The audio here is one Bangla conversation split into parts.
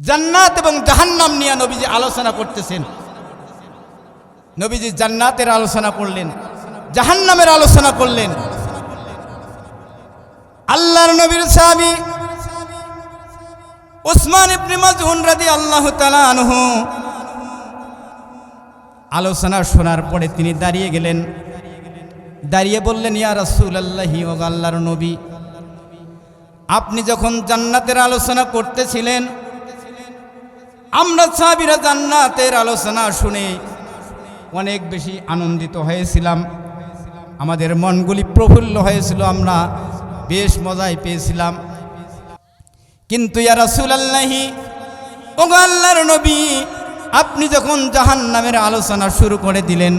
জান্নাত এবং জাহান্নাম নিয়ে নবীজি আলোচনা করতেছেন। নবীজি জান্নাতের আলোচনা করলেন, জাহান্নামের আলোচনা করলেন। আল্লাহর নবীর সাহাবী উসমান ইবনে মাযউন রাদিয়াল্লাহু তাআলা আনহু আলোচনা শোনার পরে তিনি দাঁড়িয়ে গেলেন। দাঁড়িয়ে বললেন, ইয়া রাসূলুল্লাহি, ও আল্লাহর নবী, আপনি যখন জান্নাতের আলোচনা করতেছিলেন, আমরা সাহাবীরা জান্নাতের আলোচনা শুনে অনেক বেশি আনন্দিত হয়েছিলাম। আমাদের মনগুলি প্রফুল্ল হয়েছিল, আমরা বেশ মজাই পেয়েছিলাম। কিন্তু ইয়া রাসূলুল্লাহি, ও আল্লাহর নবী, আপনি যখন জাহান্নামের আলোচনা শুরু করে দিলেন,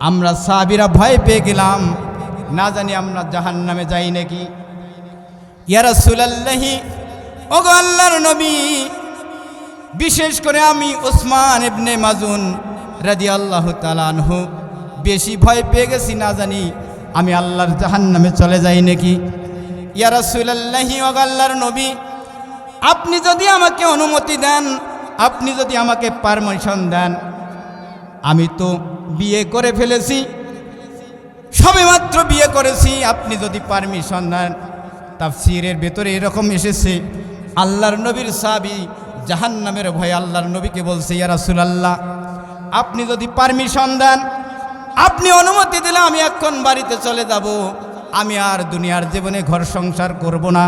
আমরা সাহাবীরা ভয় পেয়ে গেলাম, না জানি আমরা জাহান্নামে যাই নাকি। ইয়া রাসূলুল্লাহি, ও আল্লাহর নবী, বিশেষ করে আমি উসমান ইবনে মাযউন রাদিয়াল্লাহু তাআলা আনহু বেশি ভয় পেয়ে গেছি, না জানি আমি আল্লাহর জাহান্নামে চলে যাই নাকি। ইয়া রাসূলুল্লাহি, ও আল্লাহর নবী, আপনি যদি আমাকে অনুমতি দেন, আপনি যদি আমাকে পারমিশন দেন, আমি তো বিয়ে করে ফেলেছি, সবেমাত্র বিয়ে করেছি, আপনি যদি পারমিশন দেন। তাফসীরের ভেতরে এরকম এসেছে, আল্লাহর নবীর সাহাবী জাহান্নামের ভয়ে আল্লাহর নবীকে বলছে, ইয়া রাসূলুল্লাহ, আপনি যদি পারমিশন দেন, আপনি অনুমতি দিলে আমি এখন বাড়িতে চলে যাব, আমি আর দুনিয়ার জীবনে ঘর সংসার করব না,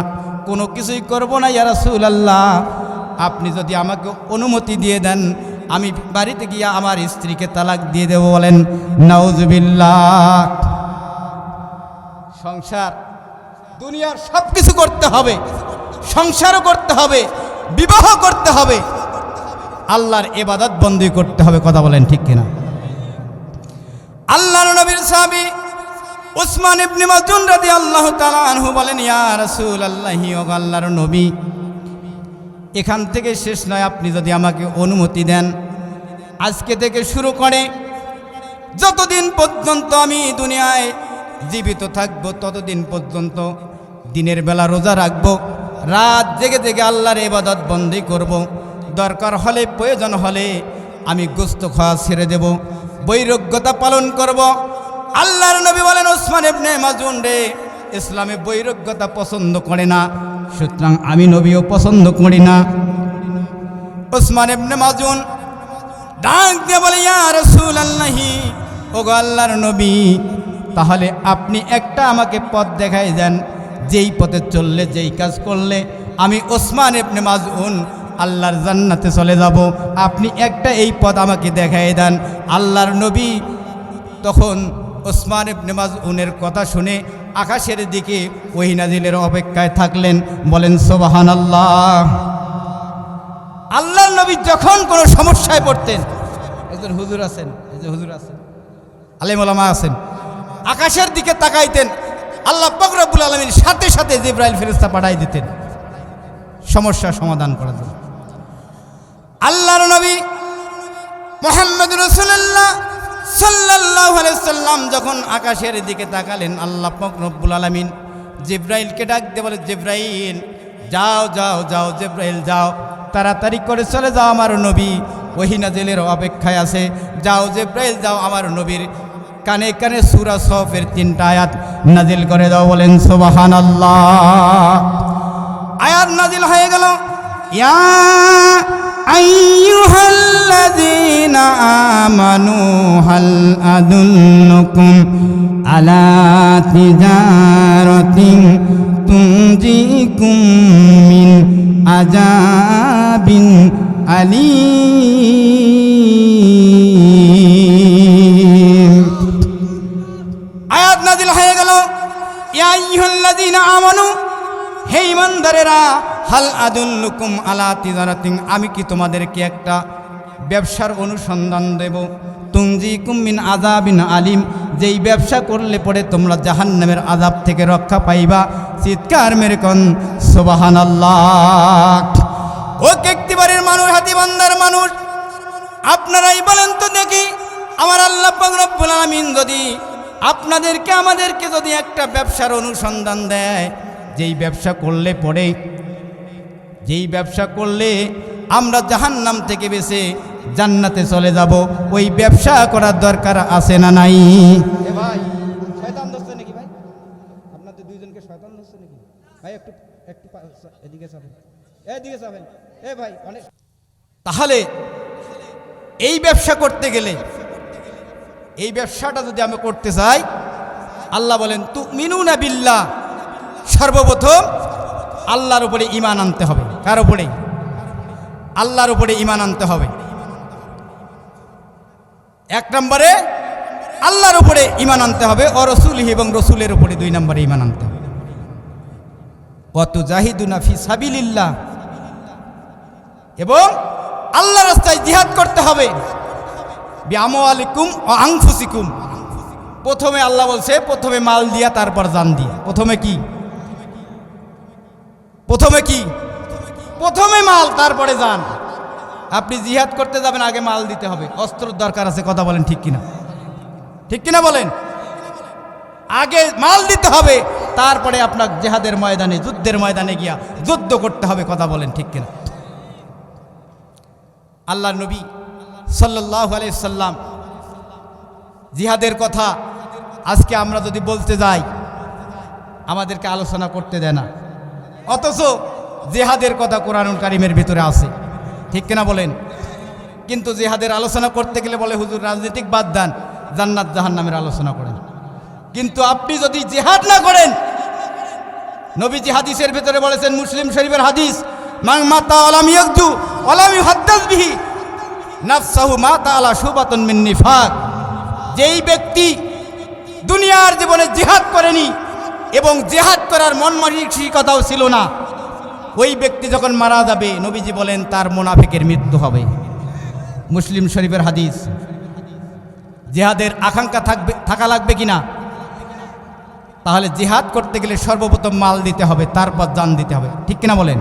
কোনো কিছুই করব না। ইয়া রাসূলুল্লাহ, আপনি যদি আমাকে অনুমতি দিয়ে দেন, আমি বাড়িতে গিয়ে আমার স্ত্রীকে তালাক দিয়ে দেব। বলেন নাউজুবিল্লাহ। সংসার, দুনিয়ার সব কিছু করতে হবে, সংসারও করতে হবে, বিবাহ করতে হবে, আল্লাহর ইবাদত বন্দেগী করতে হবে। কথা বলেন ঠিক কিনা? আল্লাহর নবীর সাহাবী উসমান ইবনে মাযউন রাদিয়াল্লাহু তাআলা আনহু বলেন, ইয়া রাসূলুল্লাহি, ও আল্লাহর নবী, এখান থেকে শেষ নয়, আপনি যদি আমাকে অনুমতি দেন, আজকে থেকে শুরু করে যতদিন পর্যন্ত আমি দুনিয়ায় জীবিত থাকব, ততদিন পর্যন্ত দিনের বেলা রোজা রাখব, রাত জেগে জেগে আল্লাহর ইবাদত বন্দেগী করব, দরকার হলে প্রয়োজন হলে আমি গোশত খাওয়া ছেড়ে দেব, বৈরাগ্যতা পালন করব। আল্লাহর নবী বলেন, উসমান ইবনে মাযউন রে, ইসলামে বৈরাগ্যতা পছন্দ করে না, সুতরাং আমি নবীও পছন্দ করি না। উসমান ইবনে মাযউন ডাক দিয়ে বলে, ইয়া রাসূলুল্লাহি, ও আল্লাহর নবী, তাহলে আপনি একটা আমাকে পথ দেখাই দেন, যেই পথে চললে, যেই কাজ করলে আমি উসমান ইবনে মাযউন আল্লাহর জান্নাতে চলে যাব, আপনি একটা এই পথ আমাকে দেখাই দেন। আল্লাহর নবী তখন উসমান ইবনে মাযউনের কথা শুনে আকাশের দিকে ওহী নাজিলের অপেক্ষায় থাকলেন। বলেন সুবহানাল্লাহ। আল্লাহর নবী যখন কোনো সমস্যায় পড়তেন, একজন হুজুর আছেন, এই যে হুজুর আছেন, আলেম ওলামা আছেন, আকাশের দিকে তাকাইতেন, আল্লাহ পাক রব্বুল আলামিন সাথে সাথে জিবরাইল ফেরেশতা পাঠাই দিতেন সমস্যার সমাধান করার জন্য। আল্লাহর নবী মুহাম্মদুর রাসূলুল্লাহ সাল্লাল্লাহু আলাইহি সাল্লাম যখন আকাশের দিকে তাকালেন, আল্লাহ পাক রব্বুল আলামিন জিবরাইলকে ডাক দিয়ে বলে, জিবরাইল যাও যাও যাও, জিবরাইল যাও, তাড়াতাড়ি করে চলে যাও, আমার নবী ওহী নাজিলের অপেক্ষায় আছে, যাও জিবরাইল যাও, আমার নবীর কানে কানে সূরা সফের 3টা আয়াত নাজিল করে দাও। বলেন সুবহানাল্লাহ। আয়াত নাজিল হয়ে গেল, ইয়া আইয়ুহাল্লাযীনা আমানু হাল আদুল্লুকুম আলা তিজারাতিন তুনজিকুম মিন আযাবিন আলীম। আয়াত নাজিল হয়ে গেল, ইয়া আইয়ুহাল্লাযীনা আমানু, হে ঈমানদারেরা, হাল আদুল্লুকুম আলা তিজারাতিন, আমি কি তোমাদেরকে একটা ব্যবসার অনুসন্ধান দেব, তুনজিকুম মিন আযাবিন আলীম, যেই ব্যবসা করলে পরে তোমরা জাহান্নামের আযাব থেকে রক্ষা পাইবা। চিৎকার মেরে কোন সুবহানাল্লাহ। ও ব্যক্তিবারের মানুষ, হাতিবান্দার মানুষ, আপনারাই বলেন তো দেখি, আমার আল্লাহ পাক রব্বুল আলামিন যদি আপনাদেরকে আমাদেরকে যদি একটা ব্যবসার অনুসন্ধান দেয়, যেই ব্যবসা করলে পরে যেই ব্যবসা করলে আমরা জাহান্নাম থেকে বেঁচে জান্নাতে চলে যাব, ওই ব্যবসা করার দরকার আছে না নাই? ভাই শয়তান ধরছে নাকি? ভাই আপনাদের দুইজনকে শয়তান ধরছে নাকি? ভাই একটু একটু এদিকে যাবেন, এদিকে যাবেন। ভাই অনেক। তাহলে এই ব্যবসা করতে গেলে, এই ব্যবসাটা যদি আমি করতে চাই, আল্লাহ বলেন তুমিনুনা বিল্লাহ, সর্বপ্রথম আল্লাহর উপরে ঈমান আনতে হবে। কার উপরে? আল্লাহর উপরে ঈমান আনতে হবে। এক নম্বরে আল্লাহর উপরে ঈমান আনতে হবে, ও রাসূলিহি, এবং রাসূলের উপরে 2 নম্বরে ঈমান আনতে হবে। ওয়া তুজাহিদুনা ফি সাবিলিল্লাহ, এবং আল্লাহর রাস্তায় জিহাদ করতে হবে। বিআমওয়ালিকুম ওয়া আনফুসিকুম, প্রথমে আল্লাহ বলছে প্রথমে মাল দিয়া তারপর জান দিয়া। প্রথমে কি? প্রথমে কি? প্রথমে মাল তারপরে জান। আপনি জিহাদ করতে যাবেন, আগে মাল দিতে হবে, অস্ত্রের দরকার আছে। কথা বলেন ঠিক কিনা? ঠিক কিনা বলেন? আগে মাল দিতে হবে, তারপরে আপনার জিহাদের ময়দানে, যুদ্ধের ময়দানে গিয়া যুদ্ধ করতে হবে। কথা বলেন ঠিক কিনা? আল্লাহর নবী সাল্লাল্লাহু আলাইহি সাল্লাম জিহাদের কথা আজকে আমরা যদি বলতে যাই, আমাদেরকে আলোচনা করতে দেয় না, অথচ জিহাদের কথা কোরআনুল কারীমের ভিতরে আছে। ঠিক কিনা বলেন? কিন্তু জিহাদের আলোচনা করতে গেলে বলে হুজুর রাজনৈতিক বাদ দেন, জান্নাত জাহান্নামের আলোচনা করেন। কিন্তু আপনি যদি জিহাদ না করেন, নবীজি হাদিসের ভিতরে বলেছেন, মুসলিম শরীফের হাদিস, মান মাতা আলাম ইয়াকজু আলাম ইউহাদ্দাস বিহি নাফসাহু মাতা আলা শুবাতুন মিন নিফাক। যেই ব্যক্তি দুনিয়ার জীবনে জিহাদ করেনি এবং জিহাদ করার মন মানসিকতাও ছিল না, ওই ব্যক্তি যখন মারা যাবে, নবীজি বলেন তার মুনাফিকের মৃত্যু হবে। মুসলিম শরীফের হাদিস। জিহাদের আকাঙ্ক্ষা থাকা লাগবে কিনা? তাহলে জিহাদ করতে গেলে সর্বপ্রথম মাল দিতে হবে, তারপর জান দিতে হবে। ঠিক কিনা বলেন?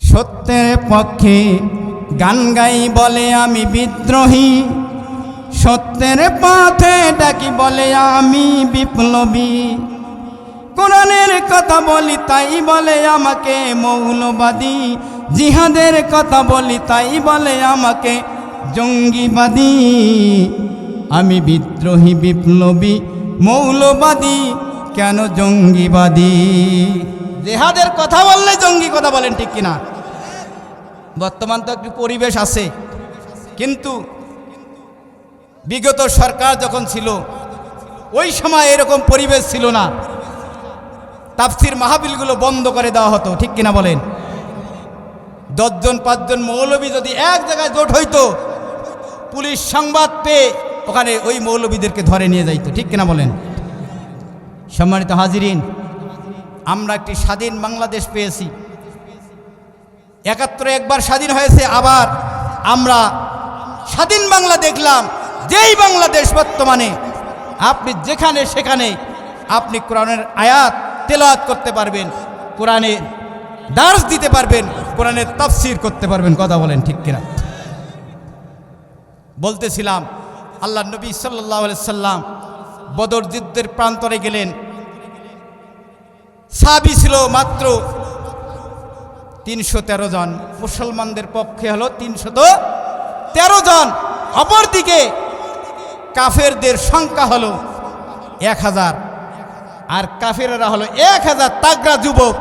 সত্যের পক্ষে গান গাই বলে আমি বিদ্রোহী, সত্যের পথে ডাকি বলে আমি বিপ্লবী, কোরআনের কথা বলি তাই বলে আমাকে মৌলবাদী, জিহাদের কথা বলি তাই বলে আমাকে জঙ্গিবাদী। আমি বিদ্রোহী, বিপ্লবী, মৌলবাদী, কেন জঙ্গিবাদী? জিহাদের কথা বললে জঙ্গি। কথা বলেন ঠিক কিনা? বর্তমান তো একটি পরিবেশ আছে, কিন্তু বিগত সরকার যখন ছিল ওই সময় এরকম পরিবেশ ছিল না। তাফসির মাহফিলগুলো বন্ধ করে দেওয়া হতো। ঠিক কিনা বলেন? 10 জন 5 জন মৌলবী যদি এক জায়গায় জোট হইতো, পুলিশ সংবাদ পেয়ে ওখানে ওই মৌলবীদেরকে ধরে নিয়ে যাইতো। ঠিক কিনা বলেন? সম্মানিত হাজিরিন, আমরা একটি স্বাধীন বাংলাদেশ পেয়েছি। 71 একবার স্বাধীন হয়েছে, আবার আমরা স্বাধীন বাংলা দেখলাম। যেই বাংলাদেশ বর্তমানে আপনি যেখানে সেখানে আপনি কোরআনের আয়াত তেলাওয়াত করতে পারবেন, কোরআনের দার্স দিতে পারবেন, কোরআনের তাফসীর করতে পারবেন। কথা বলেন ঠিক কিনা? বলতেছিলাম, আল্লাহ নবী সাল্লাল্লাহু আলাইহি সাল্লাম বদর যুদ্ধের প্রান্তরে গেলেন। সাহাবী ছিল মাত্র 313 জন, মুসলমানদের পক্ষে হলো 313 জন। অপরদিকে কাফেরদের সংখ্যা হলো 1000, আর কাফেররা হলো 1000 তাগড়া যুবক,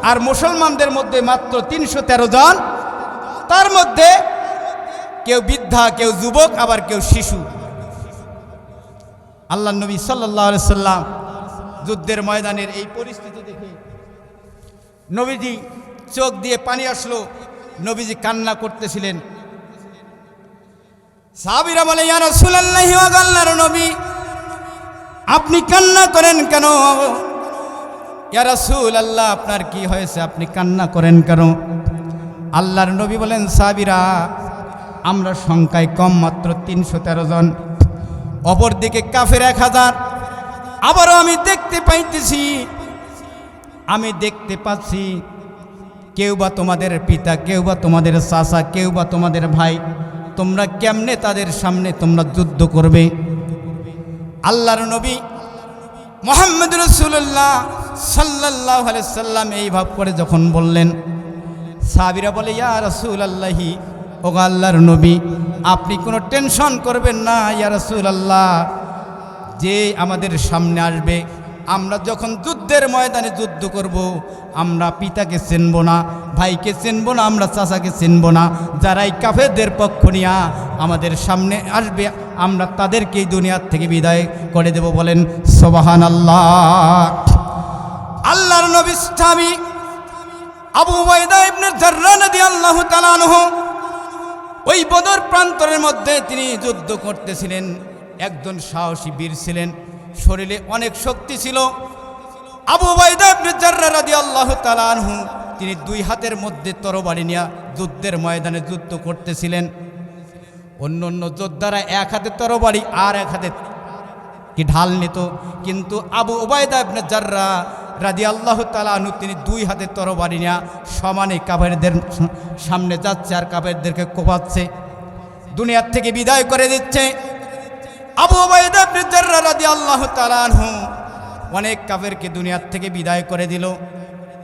আর মুসলমানদের মধ্যে মাত্র 313 জন। তার মধ্যে কেউ বৃদ্ধা, কেউ যুবক, আবার কেউ শিশু। আল্লাহ নবী সাল্লাল্লাহু আলাইহি সাল্লাম যুদ্ধের ময়দানের এই পরিস্থিতি দেখে নবীজি চোখ দিয়ে পানি আসলো, নবীজি কান্না করতেছিলেন। সাহাবীরা বলে, ইয়া রাসূলুল্লাহ, ওয়া আল্লাহর নবী, আপনি কান্না করেন কেন? ইয়া রাসূলুল্লাহ, আপনার কি হয়েছে, আপনি কান্না করেন কেন? আল্লাহর নবী বলেন, সাহাবীরা, আমরা সংখ্যায় কম, মাত্র 313 জন, অপরদিকে কাফের 1000। আবারও আমি দেখতে পাচ্ছি কেউ বা তোমাদের পিতা, কেউ বা তোমাদের চাচা, কেউ বা তোমাদের ভাই, তোমরা কেমনে তাদের সামনে তোমরা যুদ্ধ করবে? আল্লাহর নবী মুহাম্মদ রাসূলুল্লাহ সাল্লাল্লাহু আলাইহি সাল্লাম এই ভাব করে যখন বললেন, সাহাবীরা বলে, ইয়া রাসূলুল্লাহি, ওগো আল্লাহর নবী, আপনি কোনো টেনশন করবেন না ইয়া রাসূলুল্লাহ, যে আমাদের সামনে আসবে, আমরা যখন যুদ্ধের ময়দানে যুদ্ধ করব, আমরা পিতাকে চিনব না, ভাইকে চিনব না, আমরা চাচাকে চিনব না, যারাই কাফেরদের পক্ষ নিয়ে আমাদের সামনে আসবে, আমরা তাদেরকেই দুনিয়ার থেকে বিদায় করে দেব। বলেন সুবহানাল্লাহ। আল্লাহর নবী সাহাবী আবু উবাইদা ইবনে জাররাহ রাদিয়াল্লাহু তাআলা আনহু ওই বদর প্রান্তরের মধ্যে তিনি যুদ্ধ করতেছিলেন। একজন সাহসী বীর ছিলেন, শরীরে অনেক শক্তি ছিল। আবু উবাইদা ইবনে জাররাহ রাদিয়াল্লাহু তাআলা আনহু তিনি দুই হাতের মধ্যে তরবারি নিয়ে যুদ্ধের ময়দানে যুদ্ধ করতেছিলেন। অন্য অন্য যোদ্ধারা এক হাতে তরবারি আর এক হাতে কি ঢাল নিত, কিন্তু আবু উবাইদা ইবনে জাররাহ রাদিয়াল্লাহু তাআলা আনহু তিনি দুই হাতে তরবারি নিয়ে সমানে কাফেরদের সামনে যাচ্ছে আর কাফেরদেরকে কোপাচ্ছে, দুনিয়ার থেকে বিদায় করে দিচ্ছে। আবু উবাইদা ইবনে জাররাহ রাদিয়াল্লাহু তাআলা আনহু অনেক কাফেরকে দুনিয়ার থেকে বিদায় করে দিল।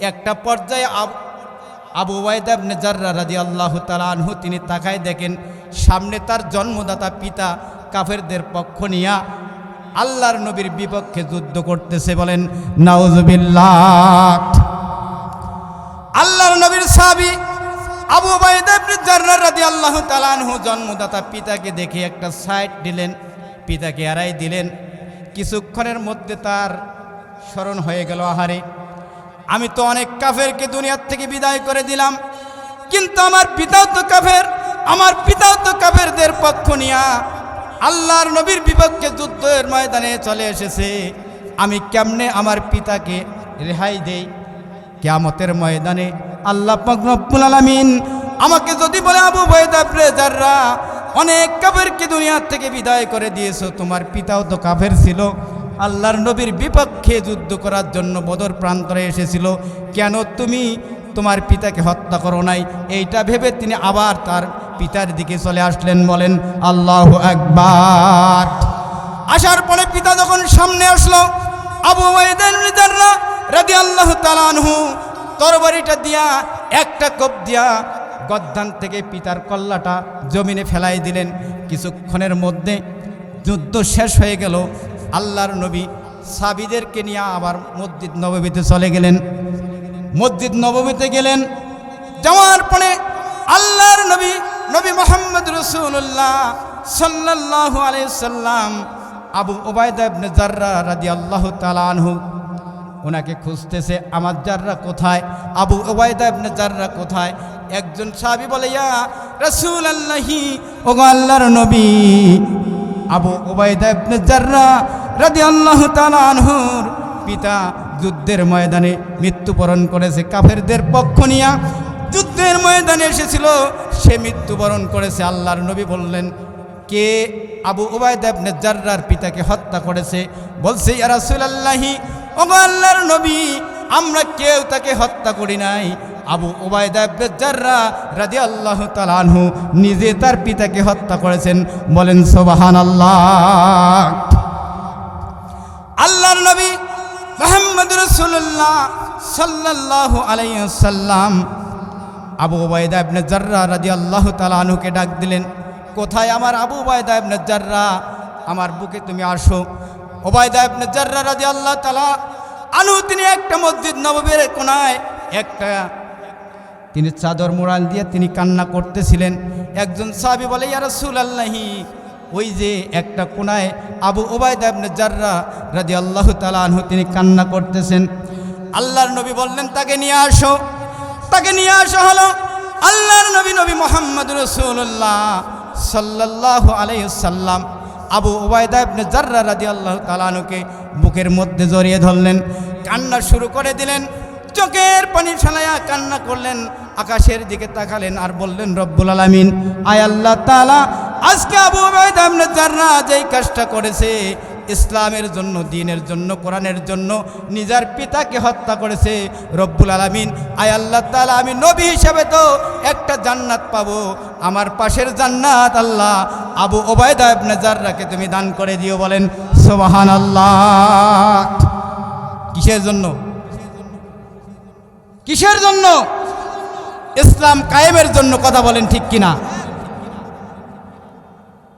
একটা পর্যায়ে আবু উবাইদা ইবনে জাররাহ রাদিয়াল্লাহু তাআলা আনহু তিনি তাকায় দেখেন, সামনে তার জন্মদাতা পিতা কাফেরদের পক্ষ নিয়া আল্লাহর নবীর বিপক্ষে যুদ্ধ করতেছে। বলেন নাউজুবিল্লাহ। আল্লাহর নবীর সাহাবী আবু উবাইদা ইবনে জাররাহ রাদিয়াল্লাহু তাআলা আনহু জন্মদাতা পিতাকে দেখে একটা সাইড দিলেন, পিতাকে এড়াই দিলেন। কিছুক্ষণের মধ্যে তার স্মরণ হয়ে গেল, আহারে, আমি তো অনেক কাফেরকে দুনিয়ার থেকে বিদায় করে দিলাম, কিন্তু আমার পিতাও তো কাফের, আমার পিতাও তো কাফেরদের পক্ষ নিয়া আল্লাহর নবীর বিপক্ষে যুদ্ধের ময়দানে চলে এসেছে, আমি কেমনে আমার পিতাকে রেহাই দেই? কিয়ামতের ময়দানে আল্লাহ পাক রব্বুল আলামিন আমাকে যদি বলে, আবু উবাইদা ইবনে জাররাহ, অনেক কাফেরকে দুনিয়া থেকে বিদায় করে দিয়েছো, তোমার পিতাও তো কাফের ছিল, আল্লাহর নবীর বিপক্ষে যুদ্ধ করার জন্য বদর প্রান্তরে এসেছিল, কেন তুমি তোমার পিতাকে হত্যা করো নাই? এইটা ভেবে তিনি আবার তার পিতার দিকে চলে আসলেন। বলেন আল্লাহু আকবার। আসার পরে পিতা যখন সামনে আসলো, আবু উবাইদা ইবনে জাররাহ রাদিয়াল্লাহু তাআলা আনহু তরবারিটা দিয়া একটা কোপ দিয়া গদ্দান থেকে পিতার কল্লাটা জমিনে ফেলাই দিলেন। কিছুক্ষণের মধ্যে যুদ্ধ শেষ হয়ে গেল। আল্লাহর নবী সাহাবীদেরকে নিয়ে আবার মসজিদ নববীতে চলে গেলেন। মসজিদ নববীতে গেলেন, যাওয়ার পরে আল্লাহর নবী নবী মুহাম্মদ রাসূলুল্লাহ সাল্লাল্লাহু আলাইহি সাল্লাম আবু উবাইদা ইবনে জাররাহ রাদিয়াল্লাহু তাআলা আনহু ওনাকে খুঁজতেছে, আমার জাররাহ কোথায়, আবু উবাইদা ইবনে জাররাহ কোথায়? একজন সাহাবী বলে, ইয়া রাসূলুল্লাহি, ওগো আল্লাহর নবী, আবু উবাইদা ইবনে জাররাহ রাদিয়াল্লাহু তাআলা আনহুর পিতা যুদ্ধের ময়দানে মৃত্যুবরণ করেছে, কাফেরদের পক্ষ নিয়ে যুদ্ধের ময়দানে এসেছিল, সে মৃত্যুবরণ করেছে। আল্লাহর নবী বললেন, কে আবু উবাইদা ইবনে জাররাহর পিতাকে হত্যা করেছে? বলছে, ইয়া রাসূলুল্লাহি, ওগো আল্লাহর নবী, আমরা কেউ তাকে হত্যা করি নাই, আবু উবাইদা ইবনে জাররাহ রাদিয়াল্লাহু তাআলা আনহু নিজে তার পিতাকে হত্যা করেছেন। বলেন সুবহানাল্লাহ। আল্লাহর নবী মুহাম্মদ রাসূলুল্লাহ সাল্লাল্লাহু আলাইহি ওয়াসাল্লাম আবু উবাইদা ইবনে জাররাহ রাদিয়াল্লাহু তাআলা আনহুকে ডাক দিলেন, কোথায় আমার আবু উবাইদা ইবনে জাররাহ? আমার বুকে তুমি আসো। উবাইদা ইবনে জাররাহ রাদিয়াল্লাহু তাআলা আনহু তিনি একটা মসজিদ নববীর কোনায় একটা তিনি চাদর মোড়াল দিয়ে তিনি কান্না করতেছিলেন। একজন সাহাবী বলে, ইয়া রাসূলুল্লাহি, ওই যে একটা কোনায় আবু উবাইদা ইবনে জাররাহ রাদিয়াল্লাহু তাআলা আনহু তিনি কান্না করতেছেন। আল্লাহর নবী বললেন, তাকে নিয়ে আসো। তাকে নিয়ে আসা হলো। আল্লাহর নবী নবী মুহাম্মদ রাসূলুল্লাহ সাল্লাল্লাহু আলাইহি সাল্লাম আবু উবাইদা ইবনে জাররাহ রাদিয়াল্লাহু তাআলা আনহুকে বুকের মধ্যে জড়িয়ে ধরলেন, কান্না শুরু করে দিলেন, চোখের পানি ফেলাইয়া কান্না করলেন, আকাশের দিকে তাকালেন আর বললেন, রব্বুল আলামিন, আয় আল্লাহ তাআলা, আজকে আবু উবাইদা ইবনে জাররাহ যেই কাজটা করেছে, ইসলামের জন্য, দ্বীনের জন্য, কোরআনের জন্য নিজের পিতাকে হত্যা করেছে, রব্বুল আলামিন, আয় আল্লাহ তাআলা, আমি নবী হিসাবে তো একটা জান্নাত পাবো, আমার পাশের জান্নাত আল্লাহ আবু উবাইদা ইবনে জাররাহকে তুমি দান করে দিও। বলেন সুবহানাল্লাহ। কিসের জন্য? কিসের জন্য? ইসলাম কায়েমের জন্য। কথা বলেন ঠিক কিনা?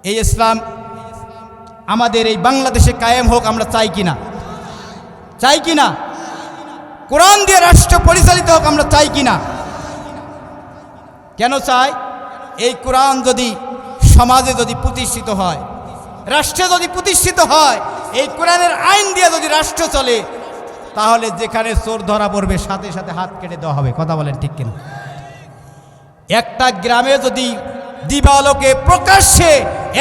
এই ইসলাম আমাদের এই বাংলাদেশে কায়েম হোক আমরা চাই কিনা? চাই কিনা? কোরআন দিয়ে রাষ্ট্র পরিচালিত হোক আমরা চাই কিনা? কেন চাই? এই কোরআন যদি সমাজে যদি প্রতিষ্ঠিত হয়, রাষ্ট্রে যদি প্রতিষ্ঠিত হয়, এই কোরআনের আইন দিয়ে যদি রাষ্ট্র চলে, তাহলে যেখানে চোর ধরা পড়বে সাথে সাথে হাত কেটে দেওয়া হবে। কথা বলেন ঠিক কিনা? একটা গ্রামে যদি দিবালোকে প্রকাশ্যে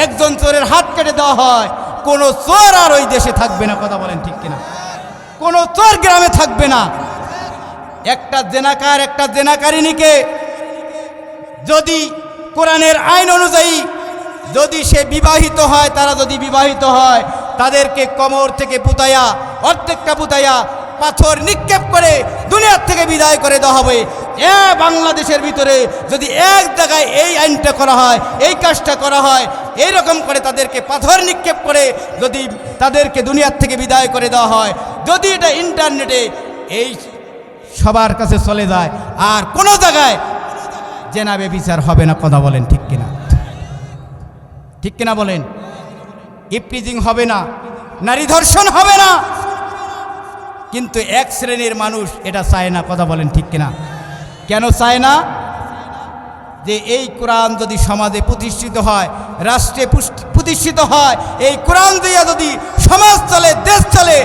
একজন চোরের হাত কেটে দেওয়া হয়, কোনো চোর আর ওই দেশে থাকবে না। কথা বলেন ঠিক কিনা? কোনো চোর গ্রামে থাকবে না। একটা জেনাকার, একটা জেনাকারিনীকে যদি কোরআনের আইন অনুযায়ী যদি সে বিবাহিত হয়, তারা যদি বিবাহিত হয়, তাদেরকে কোমর থেকে পুতাইয়া, অর্ধেকটা পুতাইয়া পাথর নিক্ষেপ করে দুনিয়ার থেকে বিদায় করে দেওয়া হবে। বাংলাদেশের ভিতরে যদি এক জায়গায় এই আইনটা করা হয়, এই কাজটা করা হয়, এই রকম করে তাদেরকে পাথর নিক্ষেপ করে যদি তাদেরকে দুনিয়ার থেকে বিদায় করে দেওয়া হয়, যদি এটা ইন্টারনেটে এই সবার কাছে চলে যায়, আর কোনো জায়গায় জেনা ব্যভিচার হবে না। কথা বলেন ঠিক কিনা? ঠিক কিনা বলেন? ইপটিজিং হবে না, নারী ধর্ষণ হবে না। কিন্তু এক শ্রেণীর মানুষ এটা চায় না। কথা বলেন ঠিক কিনা? কেন চায় না? যে এই কোরআন যদি সমাজে প্রতিষ্ঠিত হয়, রাষ্ট্রে প্রতিষ্ঠিত হয়, এই কোরআন দিয়ে যদি সমাজ চলে, দেশ চলে,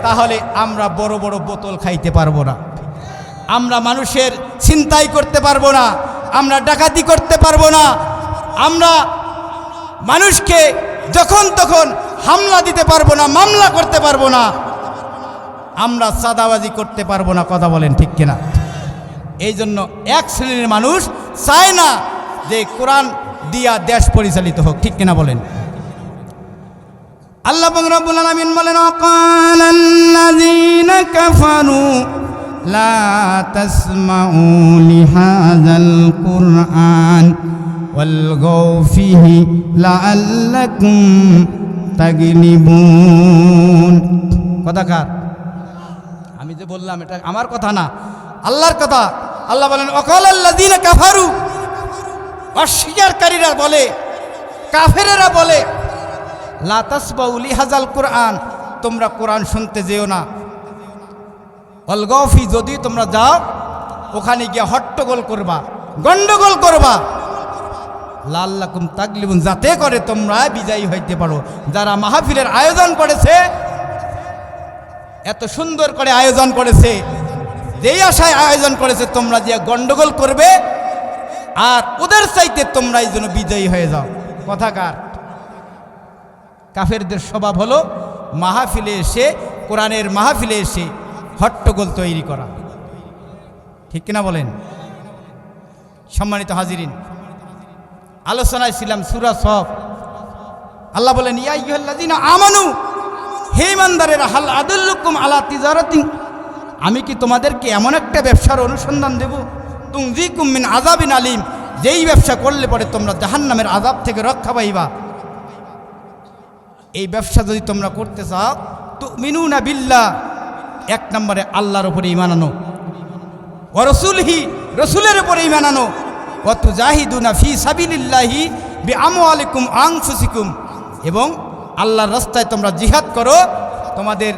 তাহলে আমরা বড় বড় বোতল খাইতে পারবো না, আমরা মানুষের ছিনতাই করতে পারবো না, আমরা ডাকাতি করতে পারবো না, আমরা মানুষকে যখন তখন হামলা দিতে পারবো না, মামলা করতে পারবো না, আমরা চাঁদাবাজি করতে পারবো না। কথা বলেন ঠিক কিনা? এই জন্য এক শ্রেণীর মানুষ চায় না যে কোরআন দিয়া দেশ পরিচালিত হোক। ঠিক কিনা বলেন? আল্লাহ রাব্বুল আলামিন বলেন, ওয়াকালাল্লাযীনা কাফারু লা তাসমাউ লিহাযাল কুরআন ওয়ালগাউ ফীহি লাআল্লাকুম তাগলিবুন। কথাকার আমি যে বললাম এটা আমার কথা না, আল্লাহর কথা। আল্লাহ বলেন, ওয়াকালাল্লাযীনা কাফারু, অস্বীকারীরা বলে, কাফেরেরা বলে, লা তাসমাউ লিহাযাল কুরআন, তোমরা কোরআন শুনতে যেও না। ওয়ালগাউ ফী, যদি তোমরা যাও ওখানে গিয়ে হট্টগোল করবা, গন্ডগোল করবা, লাআল্লাকুম তাগলিবুন, যাতে করে তোমরা বিজয়ী হইতে পারো। যারা মাহফিলের আয়োজন করেছে, এত সুন্দর করে আয়োজন করেছে, যেই আশায় আয়োজন করেছে তোমরা যে গন্ডগোল করবে, আর ওদের চাইতে তোমরা এই জন্য বিজয়ী হয়ে যাও। কথাকার কাফেরদের স্বভাব হলো মাহফিলে এসে, কোরআনের মাহফিলে এসে হট্টগোল তৈরি করা। ঠিক কিনা বলেন? সম্মানিত হাজিরিন, আলোচনায় ছিলাম সূরা সফ। আল্লাহ বলেন, ইয়া আইয়ুহাল্লাযীনা আমানু, হে ইমানদারেরা, হাল আদুল্লুকুম আলা তিজারাতিন, আমি কি তোমাদেরকে এমন একটা ব্যবসার অনুসন্ধান দেব, তুনজিকুম মিন আযাবিন আলিম, যেই ব্যবসা করলে পরে তোমরা জাহান্নামের আযাব থেকে রক্ষা পাইবা। এই ব্যবসা যদি তোমরা করতে চাও, তুমিনুনা বিল্লাহ, এক নম্বরে আল্লাহর উপরে ঈমান আনো, ওয়া রাসূলিহি, রাসূলের উপরে ঈমান আনো, ওয়া তুজাহিদুনা ফি সাবিলিল্লাহি বিআমওয়ালিকুম আনফুসিকুম, এবং আল্লাহর রাস্তায় তোমরা জিহাদ করো তোমাদের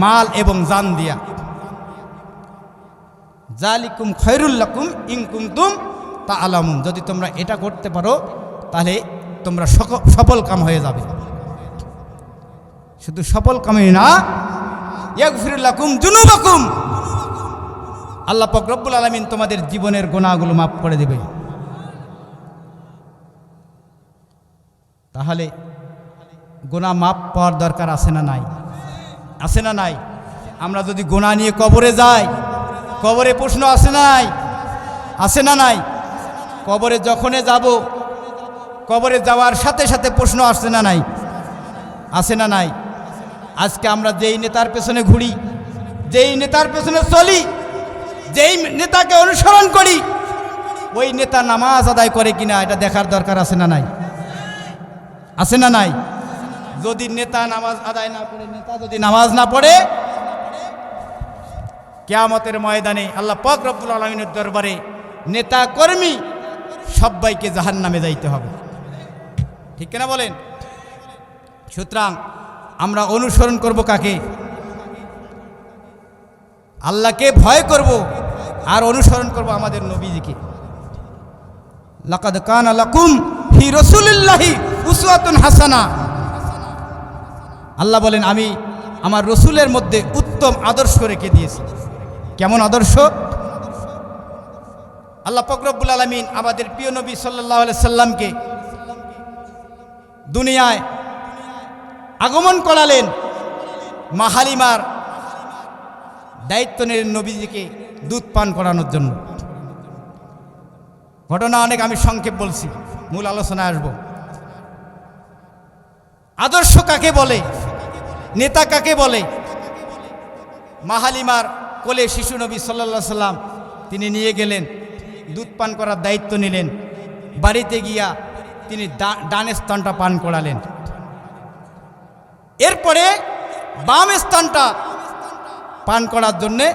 মাল এবং জান দিয়া। যালিকুম খায়রুল লাকুম ইন কুনতুম তা'লামুন, যদি তোমরা এটা করতে পারো তাহলে তোমরা সফল কাম হয়ে যাবে। শুধু সফল কামই না, ইয়াগফির লাকুম যুনুবাকুম, আল্লাহ পাক রব্বুল আলামিন তোমাদের জীবনের গুনাহগুলো মাফ করে দেবে। তাহলে গুনাহ মাফ পাওয়ার দরকার আছে না নাই? আছে না নাই? আমরা যদি গুনাহ নিয়ে কবরে যাই, কবরে প্রশ্ন আছে না নাই? আছে না নাই? কবরে যখনই যাব, কবরে যাওয়ার সাথে সাথে প্রশ্ন আসছে না নাই? আছে না নাই? আজকে আমরা যেই নেতার পেছনে ঘুরি, যেই নেতার পেছনে চলি, যেই নেতাকে অনুসরণ করি, ওই নেতা নামাজ আদায় করে কিনা এটা দেখার দরকার আছে না নাই? আছে না নাই? যদি নেতা নামাজ আদায় না করে, নেতা যদি নামাজ না পড়ে, কিয়ামতের ময়দানে আল্লাহ পাক রব্বুল আলামিনের দরবারে নেতা কর্মী সবাইকে জাহান্নামে যাইতে হবে, ঠিক কিনা বলেন? সুতরাং আমরা অনুসরণ করব কাকে? আল্লাহকে ভয় করব আর অনুসরণ করব আমাদের নবীজিকে। লাকাদ কানা লাকুম ফি রাসূলিল্লাহি উসওয়াতুন হাসানা। আল্লাহ বলেন আমি আমার রসুলের মধ্যে উত্তম আদর্শ রেখে দিয়েছি। কেমন আদর্শ? আল্লাহ পাক রব্বুল আলামিন আমাদের প্রিয় নবী সাল্লাল্লাহু আলাইহি সাল্লামকে দুনিয়ায় আগমন করালেন, মা হালিমার দায়িত্ব নিলেন নবীজিকে দুধ পান করানোর জন্য। ঘটনা অনেক, আমি সংক্ষেপ বলছি, মূল আলোচনায় আসব। আদর্শ কাকে বলে? নেতা কাকে বলে? মা হালিমার কোলে শিশু নবী সাল্লাল্লাহু আলাইহি সাল্লাম তিনি নিয়ে গেলেন, দুধ পান করার দায়িত্ব নিলেন। বাড়িতে গিয়া তিনি ডান স্তনটা পান করালেন, এরপরে বাম স্তনটা পান করার জন্যে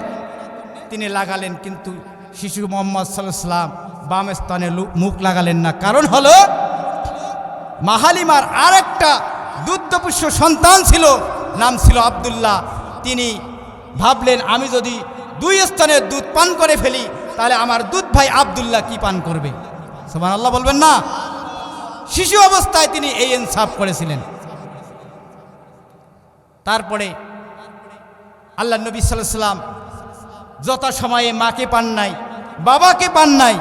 তিনি লাগালেন, কিন্তু শিশু মোহাম্মদ সাল্লাল্লাহু আলাইহি সাল্লাম বাম স্তনে মুখ লাগালেন না। কারণ হলো মা হালিমার আর একটা দুগ্ধপুষ্য সন্তান ছিল, নাম ছিল আব্দুল্লাহ। তিনি ভাবলেন আমি যদি দুই স্তনের দুধ পান করে ফেলি তাহলে আমার দুধ ভাই আব্দুল্লাহ কি পান করবে? সুবহানাল্লাহ বলবেন না? শিশু অবস্থায় তিনি এই ইনসাফ করেছিলেন। তারপরে আল্লাহ নবী সাল্লাল্লাহু আলাইহি সাল্লাম যত সময়ে মাকে পান নাই, বাবাকে পান নাই,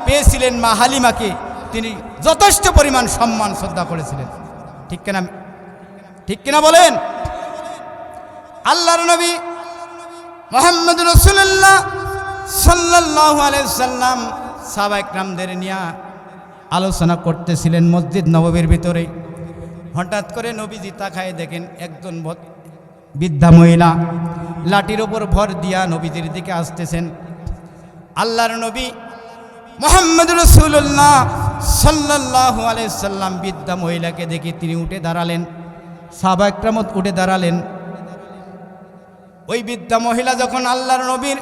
পেয়েছিলেন মা হালিমাকে, তিনি যথেষ্ট পরিমাণ সম্মান শ্রদ্ধা করেছিলেন, ঠিক কিনা? ঠিক কিনা বলেন? আল্লাহর নবী মুহাম্মদ রাসূলুল্লাহ সাল্লাল্লাহু আলাইহি সাল্লাম সাহাবা ইকরামদের নিয়ে আলোচনা করতেছিলেন মসজিদ নববীর ভিতরে। হঠাৎ করে নবীজি তাকায় দেখেন একজন বৃদ্ধা মহিলা লাঠির ওপর ভর দিয়া নবীজির দিকে আসতেছেন। আল্লাহর নবী মুহাম্মদ রাসূলুল্লাহ সাল্লাল্লাহু আলাইহি সাল্লাম বৃদ্ধা মহিলাকে দেখে তিনি উঠে দাঁড়ালেন, সাহাবা ইকরাম উঠে দাঁড়ালেন। ওই বৃদ্ধা মহিলা যখন আল্লাহর নবীর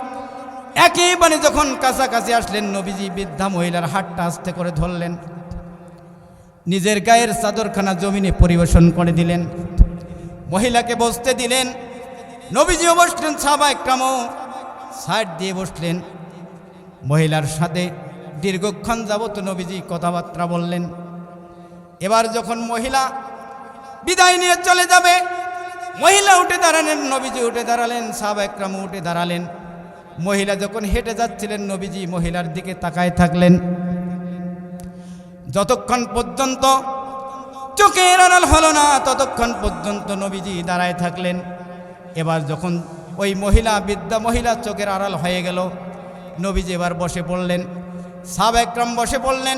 একেবারে যখন কাছাকাছি আসলেন, নবীজি বৃদ্ধা মহিলার হাতটা আস্তে করে ধরলেন, নিজের গায়ের চাদরখানা জমিনে পরিবেশন করে দিলেন, মহিলাকে বসতে দিলেন। নবীজিও বসলেন, সাহাবা ইকরামও সাইড দিয়ে বসলেন। মহিলার সাথে দীর্ঘক্ষণ যাবত নবীজি কথাবার্তা বললেন। এবার যখন মহিলা বিদায় নিয়ে চলে যাবে, মহিলা উঠে দাঁড়ালেন, নবীজি উঠে দাঁড়ালেন, সাহাবা ইকরামও উঠে দাঁড়ালেন। মহিলা যখন হেঁটে যাচ্ছিলেন, নবীজি মহিলার দিকে তাকায় থাকলেন। যতক্ষণ পর্যন্ত চোখের আড়াল হলো না ততক্ষণ পর্যন্ত নবীজি দাঁড়ায় থাকলেন। এবার যখন ওই মহিলা, বৃদ্ধা মহিলা চোখের আড়াল হয়ে গেল, নবীজি এবার বসে পড়লেন, সাহাবা ইকরাম বসে পড়লেন।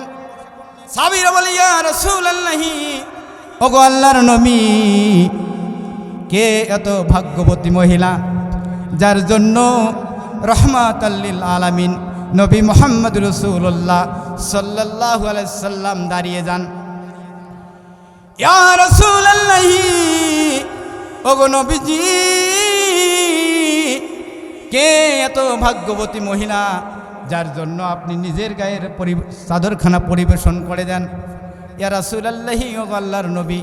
সাহাবীরা বলে ইয়া রাসূলুল্লাহি, ওগো আল্লাহর নবী, কে এত ভাগ্যবতী মহিলা যার জন্য রহমাতাল লিল আলামিন নবী মুহাম্মদ রাসূলুল্লাহ সাল্লাল্লাহু আলাইহি সাল্লাম দাঁড়িয়ে যান। ইয়া রাসূলুল্লাহি, ওগো নবীজি, কে এত ভাগ্যবতী মহিলা যার জন্য আপনি নিজের গায়ের চাদরখানা পরিবেশন করে দেন? ইয়া রাসূলুল্লাহি, ওগো আল্লাহর নবী,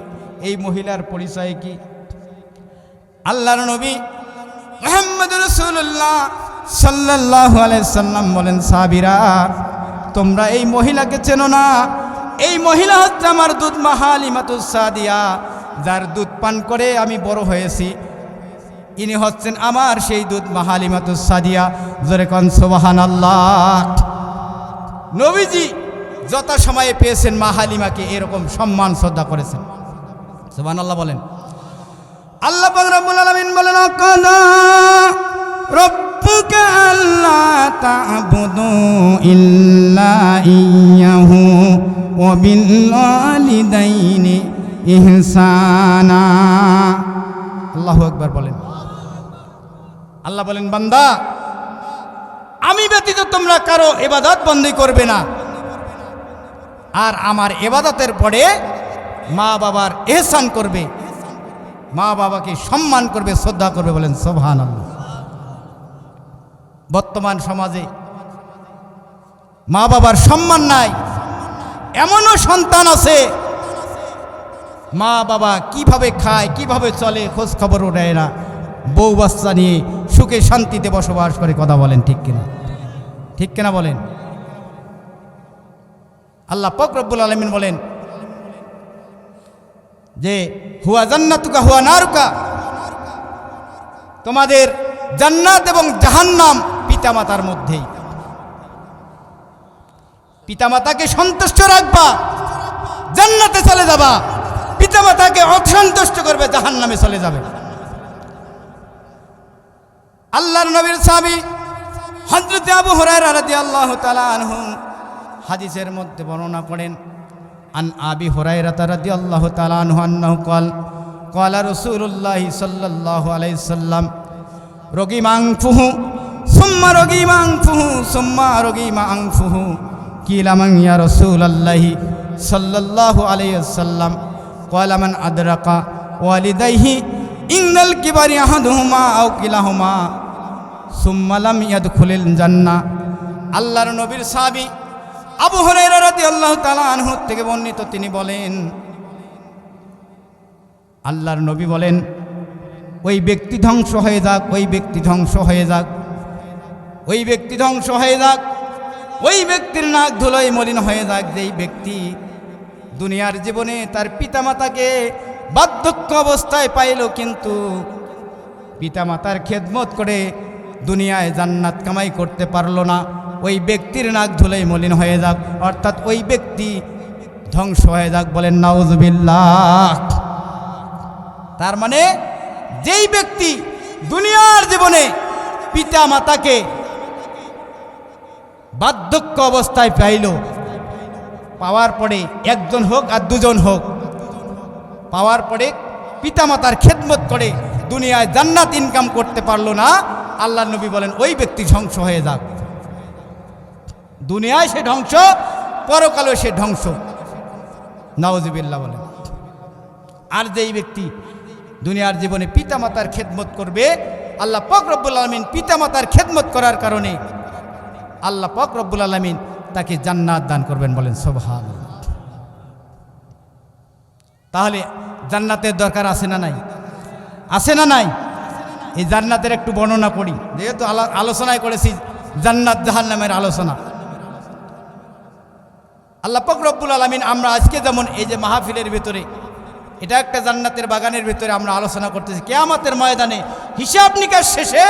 এই মহিলার পরিচয় কি? আল্লাহর নবী মুহাম্মদ রাসূলুল্লাহ সাল্লাল্লাহু আলাইহি সাল্লাম বলেন, সাহাবীরা, তোমরা এই মহিলাকে চেনো না? এই মহিলা হচ্ছে আমার দুধ মা হালিমাতুস সাদিয়া, যার দুধ পান করে আমি বড় হয়েছি। ইনি হচ্ছেন আমার সেই দুধ মা হালিমাতুস সাদিয়া। জোরে কোন সুবহানাল্লাহ। নবীজি যত সময়ে পেয়েছেন মা হালিমাকে এরকম সম্মান শ্রদ্ধা করেছেন। সুবহানাল্লাহ বলেন। আল্লাহ পাক রব্বুল আলামিন বলেন, কানা রব্বুকা আল্লা তা'বুদু ইল্লা ইয়্যাহু ওয়া বিল ওয়ালিদাইনি ইহসানা। আল্লাহু আকবার বলেন। আল্লাহ বলেন, বান্দা, আমি ব্যতীত তোমরা কারো ইবাদত বন্দী করবে না, আর আমার ইবাদতের পরে মা বাবার ইহসান করবে, মা বাবাকে সম্মান করবে, শ্রদ্ধা করবে। বলেন সুবহানাল্লাহ। বর্তমান সমাজে মা বাবার সম্মান নাই। এমনও সন্তান আছে মা বাবা কিভাবে খায়, কিভাবে চলে, খোঁজ খবরও নেয় না, বউ বাচ্চা নিয়ে সুখে শান্তিতে বসবাস করে। কথা বলেন ঠিক কিনা? ঠিক কিনা বলেন? আল্লাহ পাক রব্বুল আলামিন বলেন যে হুয়া জান্নাতুকা হুয়া নারুকা, তোমাদের জান্নাত এবং জাহান্নাম পিতামাতার মধ্যেই। পিতামাতাকে সন্তুষ্ট রাখবা, জান্নাতে চলে যাবা, পিতামাতাকে অসন্তুষ্ট করবে, জাহান্নামে চলে যাবে। আল্লাহর নবীর সাহাবী হযরত আবু হুরায়রা রাদিয়াল্লাহু তাআলা আনহু হাদিসের মধ্যে বর্ণনা করেন, আন আবি হুরায়রা রাদিয়াল্লাহু তাআলা আনহু আন্নাহু ক্বালা রাসূলুল্লাহি সাল্লাল্লাহু আলাইহি সাল্লাম রগিমা আনফুহু সুম্মা রগিমা আনফুহু সুম্মা রগিমা আনফুহু কিলা মান ইয়া রাসূলুল্লাহি সাল্লাল্লাহু আলাইহি ওয়াসাল্লাম ক্বালা মান আদরাকা ওয়ালিদাইহি ইন্নাল কিবারি আহাদুহুমা আও কিলাহুমা সুম্মা লাম ইয়াদখুলিল জান্নাহ। আল্লাহর নবীর সাহাবী আবু হুরায়রা রাদিয়াল্লাহু তাআলা আনহু থেকে বর্ণিত, তিনি বলেন আল্লাহর নবী বলেন, ওই ব্যক্তি ধ্বংস হয়ে যাক, ওই ব্যক্তি ধ্বংস হয়ে যাক, ওই ব্যক্তি ধ্বংস হয়ে যাক, ওই ব্যক্তির নাক ধুলোয় মলিন হয়ে যাক, যেই ব্যক্তি দুনিয়ার জীবনে তার পিতামাতাকে বার্ধক্য অবস্থায় পাইল কিন্তু পিতামাতার খেদমত করে দুনিয়ায় জান্নাত কামাই করতে পারলো না, ওই ব্যক্তির নাক ধুলোয় মলিন হয়ে যাক, অর্থাৎ ওই ব্যক্তি ধ্বংস হয়ে যাক। বলেন নাউজুবিল্লাহ। তার মানে যেই ব্যক্তি দুনিয়ার জীবনে পিতা মাতাকে বার্ধক্য অবস্থায় পাইল, পাওয়ার পরে একজন হোক আর দুজন হোক, পাওয়ার পরে পিতামাতার খেদমত করে দুনিয়ায় জান্নাত ইনকাম করতে পারলো না, আল্লাহর নবী বলেন ওই ব্যক্তি ধ্বংস হয়ে যাক। দুনিয়ায় সে ধ্বংস, পরকালে সে ধ্বংস। নাউজুবিল্লাহ বলেন। আর যেই ব্যক্তি দুনিয়ার জীবনে পিতামাতার খেদমত করবে, আল্লাহ পাক রব্বুল আলামিন পিতামাতার খেদমত করার কারণে আল্লাহ পাক রব্বুল আলামিন তাকে জান্নাত দান করবেন। বলেন সুবহানাল্লাহ। তাহলে জান্নাতের দরকার আছে না নাই? আছে না নাই? এই জান্নাতের একটু বর্ণনা করি, যেহেতু আলোচনায় করেছি জান্নাত জাহান্নামের আলোচনা। আল্লাহ পাক রব্বুল আলামিন, আমরা আজকে যেমন এই যে মাহফিলের ভিতরে, এটা একটা জান্নাতের বাগানের ভিতরে আমরা আলোচনা করতেছি, কিয়ামতের ময়দানে হিসাব নিকাশ শেষে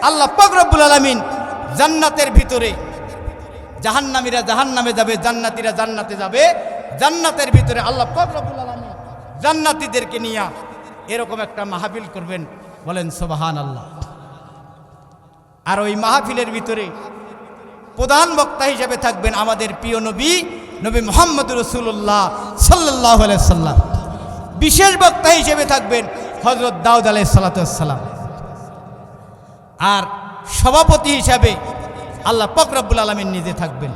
আল্লাহ পাক রব্বুল আলামিন জান্নাতের ভিতরে, জাহান্নামীরা জাহান্নামে যাবে, জান্নাতীরা জান্নাতে যাবে, জান্নাতের ভিতরে আল্লাহ পাক রব্বুল আলামিন জান্নাতীদেরকে নিয়ে এরকম একটা মাহফিল করবেন। বলেন সুবহানাল্লাহ। আর ওই মাহফিলের ভিতরে প্রধান বক্তা হিসেবে থাকবেন আমাদের প্রিয় নবী, নবী মুহাম্মদ রাসূলুল্লাহ সাল্লাল্লাহু আলাইহি সাল্লাম। বিশেষ বক্তা হিসেবে থাকবেন হযরত দাউদ আলাইহিস সালাতু ওয়াস সালাম। আর সভাপতি হিসাবে আল্লাহ পাক রব্বুল আলামিন নিজে থাকবেন।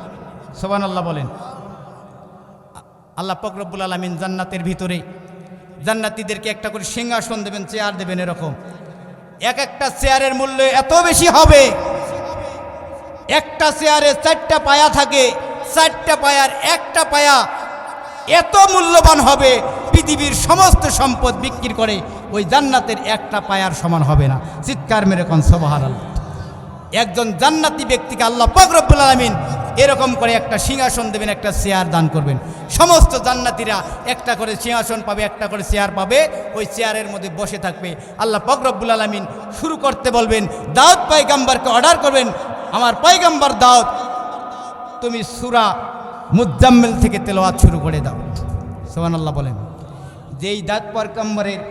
সুবহানাল্লাহ বলেন। আল্লাহ পাক রব্বুল আলামিন জান্নাতের ভিতরে জান্নাতীদেরকে একটা করে সিংহাসন দেবেন, চেয়ার দেবেন। এরকম এক একটা চেয়ারের মূল্য এত বেশি হবে, একটা চেয়ারে 4টা পায়া থাকে, 4টা পায়ার একটা পায়া এত মূল্যবান হবে, পৃথিবীর সমস্ত সম্পদ বিক্রি করে ওই জান্নাতের একটা পায়ার সমান হবে না। চিৎকার মেরে কোন সুবহানাল্লাহ। একজন জান্নাতি ব্যক্তিকে আল্লাহ পাক রব্বুল আলামিন এরকম করে একটা সিংহাসন দেবেন, একটা চেয়ার দান করবেন। সমস্ত জান্নাতীরা একটা করে সিংহাসন পাবে, একটা করে চেয়ার পাবে, ওই চেয়ারের মধ্যে বসে থাকবে। আল্লাহ পাক রব্বুল আলামিন শুরু করতে বলবেন, দাউদ পয়গম্বরকে অর্ডার করবেন, আমার পয়গম্বর দাউদ তুমি সূরা মুজাম্মিল থেকে তেলাওয়াত শুরু করে দাও। সুবহানাল্লাহ বলেন। যেই দাউদ পয়গম্বরের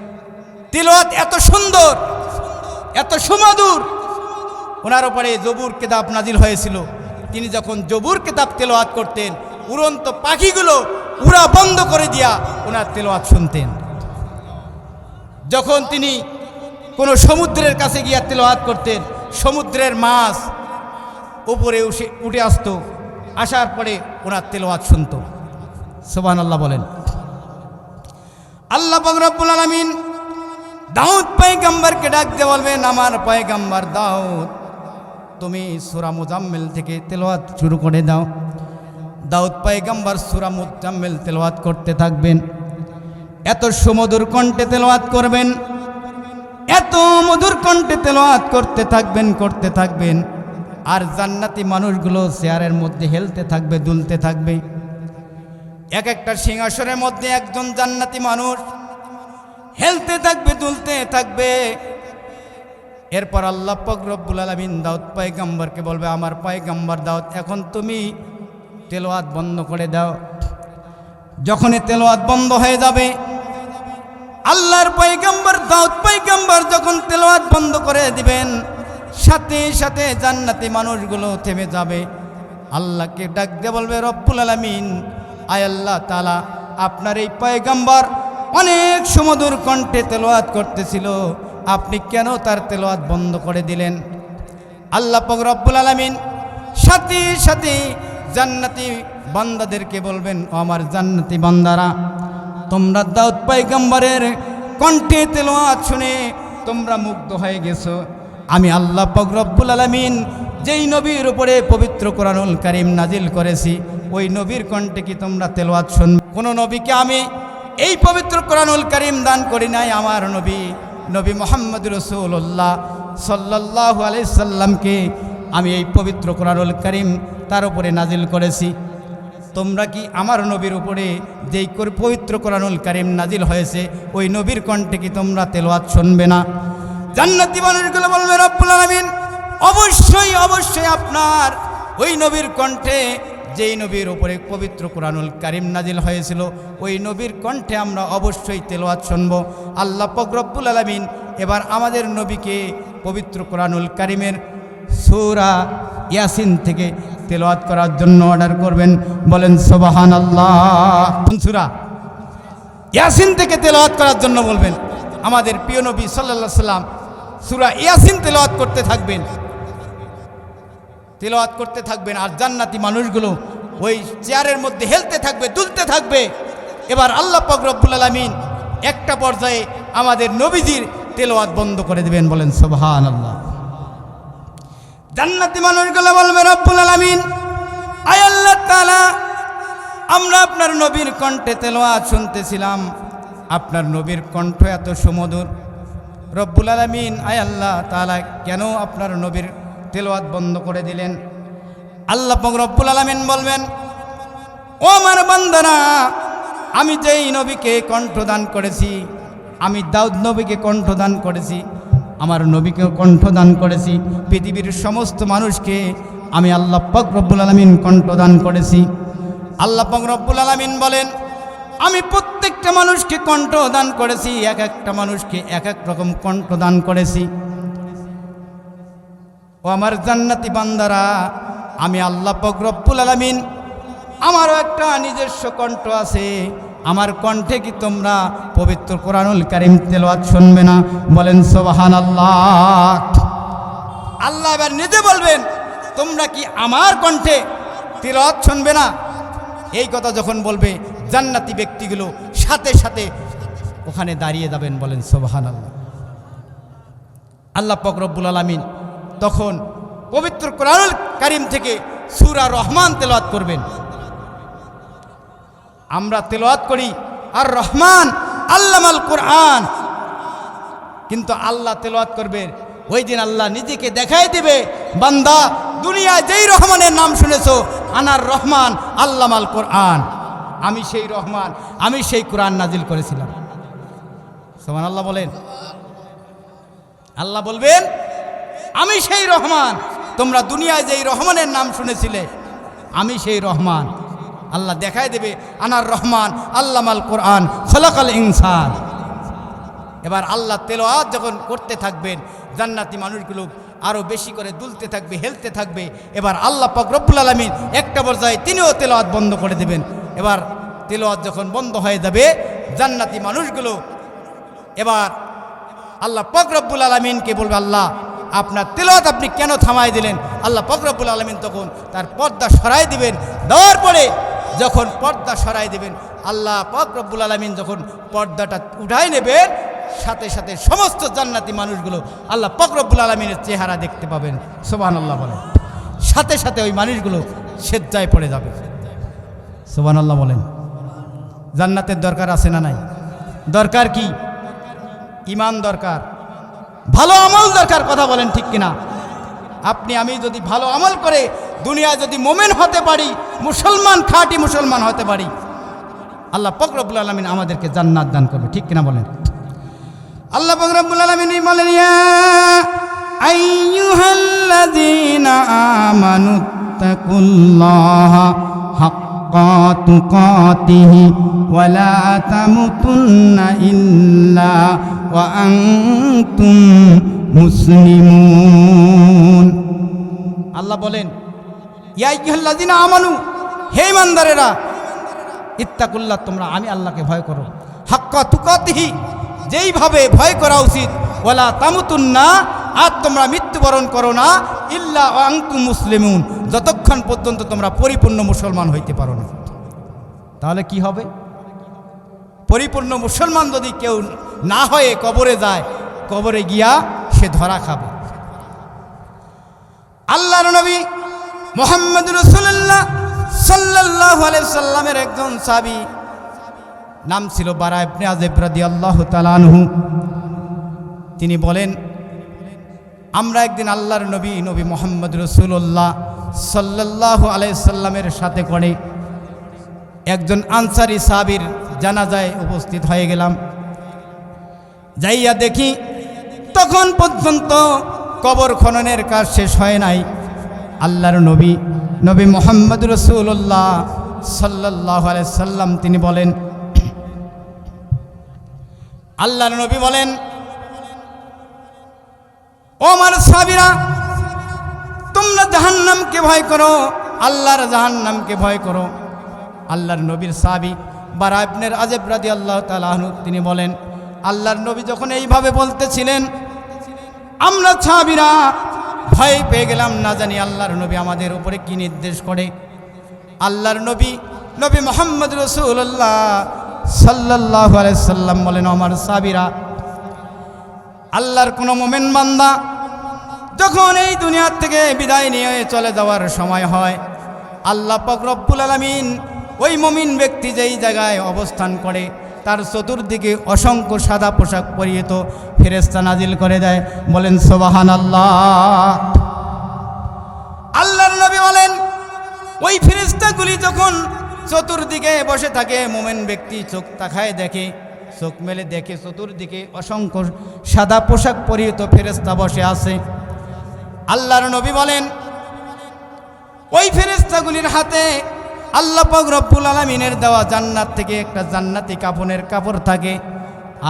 তেলাওয়াত এত সুন্দর, এত সুমধুর, ওনার উপরে জবুর কিতাব নাজিল হয়েছিল। তিনি যখন জবুর কিতাব তেলাওয়াত করতেন, উড়ন্ত পাখিগুলো উড়া বন্ধ করে দিয়া ওনার তেলাওয়াত শুনতেন। যখন তিনি কোনো সমুদ্রের কাছে গিয়া তেলাওয়াত করতেন, সমুদ্রের মাছ উপরে উঠে আসতো, আসার পরে ওনার তেলাওয়াত শুনত। সুবহানাল্লাহ বলেন। আল্লাহ পাক রব্বুল আলামিন দাউদ পয়গম্বরকে ডাক দিয়ে বলবেন, আমার পয়গম্বর দাউদ তুমি সূরা মুজাম্মিল থেকে তেলাওয়াত শুরু করে দাও। দাউদ পয়গম্বর সূরা মুজাম্মিল তেলাওয়াত করতে থাকবেন, এত সুমধুর কণ্ঠে তেলাওয়াত করবেন, এত মধুর কণ্ঠে তেলাওয়াত করতে থাকবেন। আর জান্নাতি মানুষগুলো চেয়ারের মধ্যে হেলতে থাকবে, দুলতে থাকবে। এক একটা সিংহাসনের মধ্যে একজন জান্নাতি মানুষ হেলতে থাকবে, দুলতে থাকবে। এরপর আল্লাহ পাক রব্বুল আলামিন দাউদ পয়গম্বরকে বলবে, আমার পয়গম্বর দাউদ, এখন তুমি তেলাওয়াত বন্ধ করে দাও। যখনই তেলাওয়াত বন্ধ হয়ে যাবে, আল্লাহর পয়গম্বর দাউদ পয়গম্বর যখন তেলাওয়াত বন্ধ করে দিবেন, সাথে সাথে জান্নাতি মানুষগুলো থেমে যাবে। আল্লাহকে ডাক দিয়ে বলবে, রব্বুল আলামিন, আয় আল্লাহ তাআলা, আপনার এই পয়গম্বর অনেক সুমধুর কণ্ঠে তেলাওয়াত করতেছিল, আপনি কেন তার তেলাওয়াত বন্ধ করে দিলেন? আল্লাহ পাক রব্বুল আলামিন সাথে সাথে জান্নাতি বান্দাদেরকে বলবেন, ও আমার জান্নাতি বান্দারা, তোমরা দাউদ পয়গম্বরের কণ্ঠে তেলাওয়াত শুনে তোমরা মুগ্ধ হয়ে গেছো। আমি আল্লাহ পাক রব্বুল আলামিন যেই নবীর উপরে পবিত্র কোরআনুল কারীম নাজিল করেছি, ওই নবীর কণ্ঠে কি তোমরা তেলাওয়াত শুনবে? কোন নবীকে আমি এই পবিত্র কোরআনুল কারীম দান করি নাই। আমার নবী মুহাম্মদ রাসূলুল্লাহ সাল্লাল্লাহু আলাইহি সাল্লামকে আমি এই পবিত্র কোরআনুল কারীম তার উপরে নাজিল করেছি। তোমরা কি আমার নবীর উপরে যেই পবিত্র কোরআনুল কারীম নাজিল হয়েছে, ওই নবীর কণ্ঠে কি তোমরা তেলাওয়াত শুনবে না? জান্নাতি মানুষগুলো বলবে, রব্বুল আলামিন, অবশ্যই অবশ্যই আপনার ওই নবীর কণ্ঠে, যেই নবীর উপরে পবিত্র কোরআনুল কারীম নাজিল হয়েছিল, ওই নবীর কণ্ঠে আমরা অবশ্যই তেলাওয়াত শুনব। আল্লাহ পাক রব্বুল আলামিন এবার আমাদের নবীকে পবিত্র কোরআনুল কারীমের সূরা ইয়াসিন থেকে তেলাওয়াত করার জন্য অর্ডার করবেন। বলেন সুবহানাল্লাহ। সূরা ইয়াসিন থেকে তেলাওয়াত করার জন্য বলবেন। আমাদের প্রিয় নবী সাল্লাল্লাহু আলাইহি সাল্লাম সূরা ইয়াসিন তেলাওয়াত করতে থাকবেন, আর জান্নাতি মানুষগুলো ওই চেয়ারের মধ্যে হেলতে থাকবে, দুলতে থাকবে। এবার আল্লাহ পাক রব্বুল আলামিন একটা পর্যায়ে আমাদের নবীজির তেলাওয়াত বন্ধ করে দিবেন। বলেন সুবহানাল্লাহ। জান্নাতি মানুষগুলো বলবে, রব্বুল আলামিন, আয় আল্লাহ তাআলা, আমরা আপনার নবীর কণ্ঠে তেলাওয়াত শুনতেছিলাম, আপনার নবীর কণ্ঠ এত সুমধুর। রব্বুল আলামিন, আয় আল্লাহ তাআলা, কেন আপনার নবীর তেলাওয়াত বন্ধ করে দিলেন? আল্লাহ পাক রব্বুল আলামিন বলবেন, ও আমার বান্দারা, আমি যেই নবীকে কণ্ঠদান করেছি, আমি দাউদ নবীকে কণ্ঠদান করেছি, আমার নবীকে কণ্ঠদান করেছি, পৃথিবীর সমস্ত মানুষকে আমি আল্লাহ পাক রব্বুল আলামিন কণ্ঠদান করেছি। আল্লাহ পাক রব্বুল আলামিন বলেন, আমি প্রত্যেকটা মানুষকে কণ্ঠদান করেছি, এক একটা মানুষকে এক এক রকম কণ্ঠদান করেছি। ও আমার জান্নাতি বান্দারা, আমি আল্লাহ পাক রব্বুল আলামিন, আমারও একটা নিজস্ব কণ্ঠ আছে, আমার কণ্ঠে কি তোমরা পবিত্র কোরআনুল কারীম তেলাওয়াত শুনবে না? বলেন সুবহানাল্লাহ। আল্লাহ এবার নিজে বলবেন, তোমরা কি আমার কণ্ঠে তেলাওয়াত শুনবে না? এই কথা যখন বলবে, জান্নাতি ব্যক্তিগুলো সাথে সাথে ওখানে দাঁড়িয়ে যাবেন। বলেন সুবহানাল্লাহ। আল্লাহ পাক রব্বুল আলামিন তখন পবিত্র কোরআনুল কারীম থেকে সূরা রহমান তেলাওয়াত করবেন। আমরা তেলাওয়াত করি আর রহমান আল্লামাল কোরআন, কিন্তু আল্লাহ তেলাওয়াত করবেন ওই দিন আল্লাহ নিজেকে দেখাই দিবে, বান্দা, দুনিয়ায় যেই রহমানের নাম শুনেছো, আনার রহমান আল্লামাল কোরআন, আমি সেই রহমান, আমি সেই কোরআন নাজিল করেছিলাম। সুবহানাল্লাহ বলেন। আল্লাহ বলবেন, আমি সেই রহমান, তোমরা দুনিয়ায় যেই রহমানের নাম শুনেছিলে, আমি সেই রহমান। আল্লাহ দেখাই দেবে, আনার রহমান আল্লামাল কোরআন খলাকাল ইনসান। এবার আল্লাহ তেলাওয়াত যখন করতে থাকবেন, জান্নাতি মানুষগুলো আরও বেশি করে দুলতে থাকবে, হেলতে থাকবে। এবার আল্লাহ পাক রব্বুল আলামিন একটা পর্যায়ে তিনিও তেলাওয়াত বন্ধ করে দেবেন। এবার তেলাওয়াত যখন বন্ধ হয়ে যাবে, জান্নাতি মানুষগুলো এবার আল্লাহ পাক রব্বুল আলামিনকে বলবে, আল্লাহ, আপনার তেলাওয়াত আপনি কেন থামাই দিলেন? আল্লাহ পাক রব্বুল আলামিন তখন তার পর্দা সরাই দিবেন। দেওয়ার পরে যখন পর্দা সরাই দিবেন, আল্লাহ পাক রব্বুল আলামিন যখন পর্দাটা উঠাই নেবেন, সাথে সাথে সমস্ত জান্নাতি মানুষগুলো আল্লাহ পাক রব্বুল আলামিনের চেহারা দেখতে পাবেন। সুবহানাল্লাহ বলেন। সাথে সাথে ওই মানুষগুলো সেজদায় পড়ে যাবে। সুবহানাল্লাহ বলেন। জান্নাতের দরকার আছে না নাই? দরকার কি? ঈমান দরকার, ভালো আমল দরকার। কথা বলেন ঠিক কিনা? আপনি আমি যদি ভালো আমল করে দুনিয়ায় যদি মুমিন হতে পারি, মুসলমান, খাঁটি মুসলমান হতে পারি, আল্লাহ পাক রব্বুল আলামিন আমাদেরকে জান্নাত দান করবে। ঠিক কিনা বলেন? আল্লাহ পাক রব্বুল আলামিন বলেন, ইয়া আইয়ুহাল্লাযীনা আমানু তাকুল্লাহা হাক্কা তুকাতিহি ওয়া লা তামুতুন্না ইল্লা ওয়া আনতুম মুসলিমুন। আল্লাহ বলেন, ইয়া আইয়ুহাল্লাযীনা আমানু, হে ইমানদারেরা, ইত্তাকুল্লাহ, তোমরা আমি আল্লাহকে ভয় করো, হাক্কা তুকাতিহি, যেইভাবে ভয় করা উচিত, ওয়ালা তামুতুন্না, আর তোমরা মৃত্যুবরণ করো না, ইল্লা ওয়া আনতুম মুসলিমুন, যতক্ষণ পর্যন্ত তোমরা পরিপূর্ণ মুসলমান হইতে পারো না। তাহলে কি হবে? পরিপূর্ণ মুসলমান যদি কেউ না হয়ে কবরে যায়, কবরে গিয়া সে ধরা খাবে। আল্লাহর নবী মুহাম্মদুর রাসূলুল্লাহ সাল্লাল্লাহু আলাইহি সাল্লামের একজন সাহাবী, নাম ছিল বারা ইবনে আযিব রাদিয়াল্লাহু তাআলা আনহু। তিনি বলেন, আমরা একদিন আল্লাহর নবী মুহাম্মদ রাসূলুল্লাহ সাল্লাল্লাহু আলাইহি সাল্লামের সাথে করে একজন আনসারী সাহাবীর জানাজায় উপস্থিত হয়ে গেলাম। যাইয়া দেখি তখন পর্যন্ত কবর খননের কাজ শেষ হয় নাই। আল্লাহর নবী মুহাম্মদ রাসূলুল্লাহ সাল্লাল্লাহু আলাইহি সাল্লাম তিনি বলেন, আল্লাহর নবী বলেন, ও আমার সাহাবীরা, তোমরা জাহান্নামকে ভয় করো, আল্লাহর জাহান্নামকে ভয় করো। আল্লাহর নবীর সাহাবী বারা ইবনে আযিব রাদিয়াল্লাহু তাআলা আনহু তিনি বলেন, আল্লাহর নবী যখন এইভাবে বলতেছিলেন, আমরা সাহাবীরা ভয় পেয়ে গেলাম, না জানি আল্লাহর নবী আমাদের উপরে কি নির্দেশ করে। আল্লাহর নবী মুহাম্মদ রাসূলুল্লাহ সাল্লাল্লাহু আলাইহি সাল্লাম বলেন, আমার সাহাবীরা, আল্লাহর কোন মুমিন বান্দা যখন এই দুনিয়া থেকে বিদায় নিয়ে চলে যাওয়ার সময় হয়, আল্লাহ পাক রব্বুল আলামিন ওই মুমিন ব্যক্তি যেই জায়গায় অবস্থান করে তার চতুর্দিকে অসংখ্য সাদা পোশাক পরিহিত ফেরেশতা নাজিল করে দেয়। বলেন সুবহানাল্লাহ। আল্লাহর নবী বলেন, ওই ফেরেশতাগুলি যখন চতুর্দিকে বসে থাকে, মুমিন ব্যক্তি চোখ তাকায় দেখে, চোখ মেলে দেখে চতুর্দিকে অসংখ্য সাদা পোশাক পরিহিত ফেরেশতা বসে আছে। আল্লাহর নবী বলেন, ওই ফেরেশতাগুলির হাতে আল্লাহ পাক রব্বুল আলামিনের দেওয়া জান্নাত থেকে একটা জান্নাতি কাফনের কাপড় থাকে,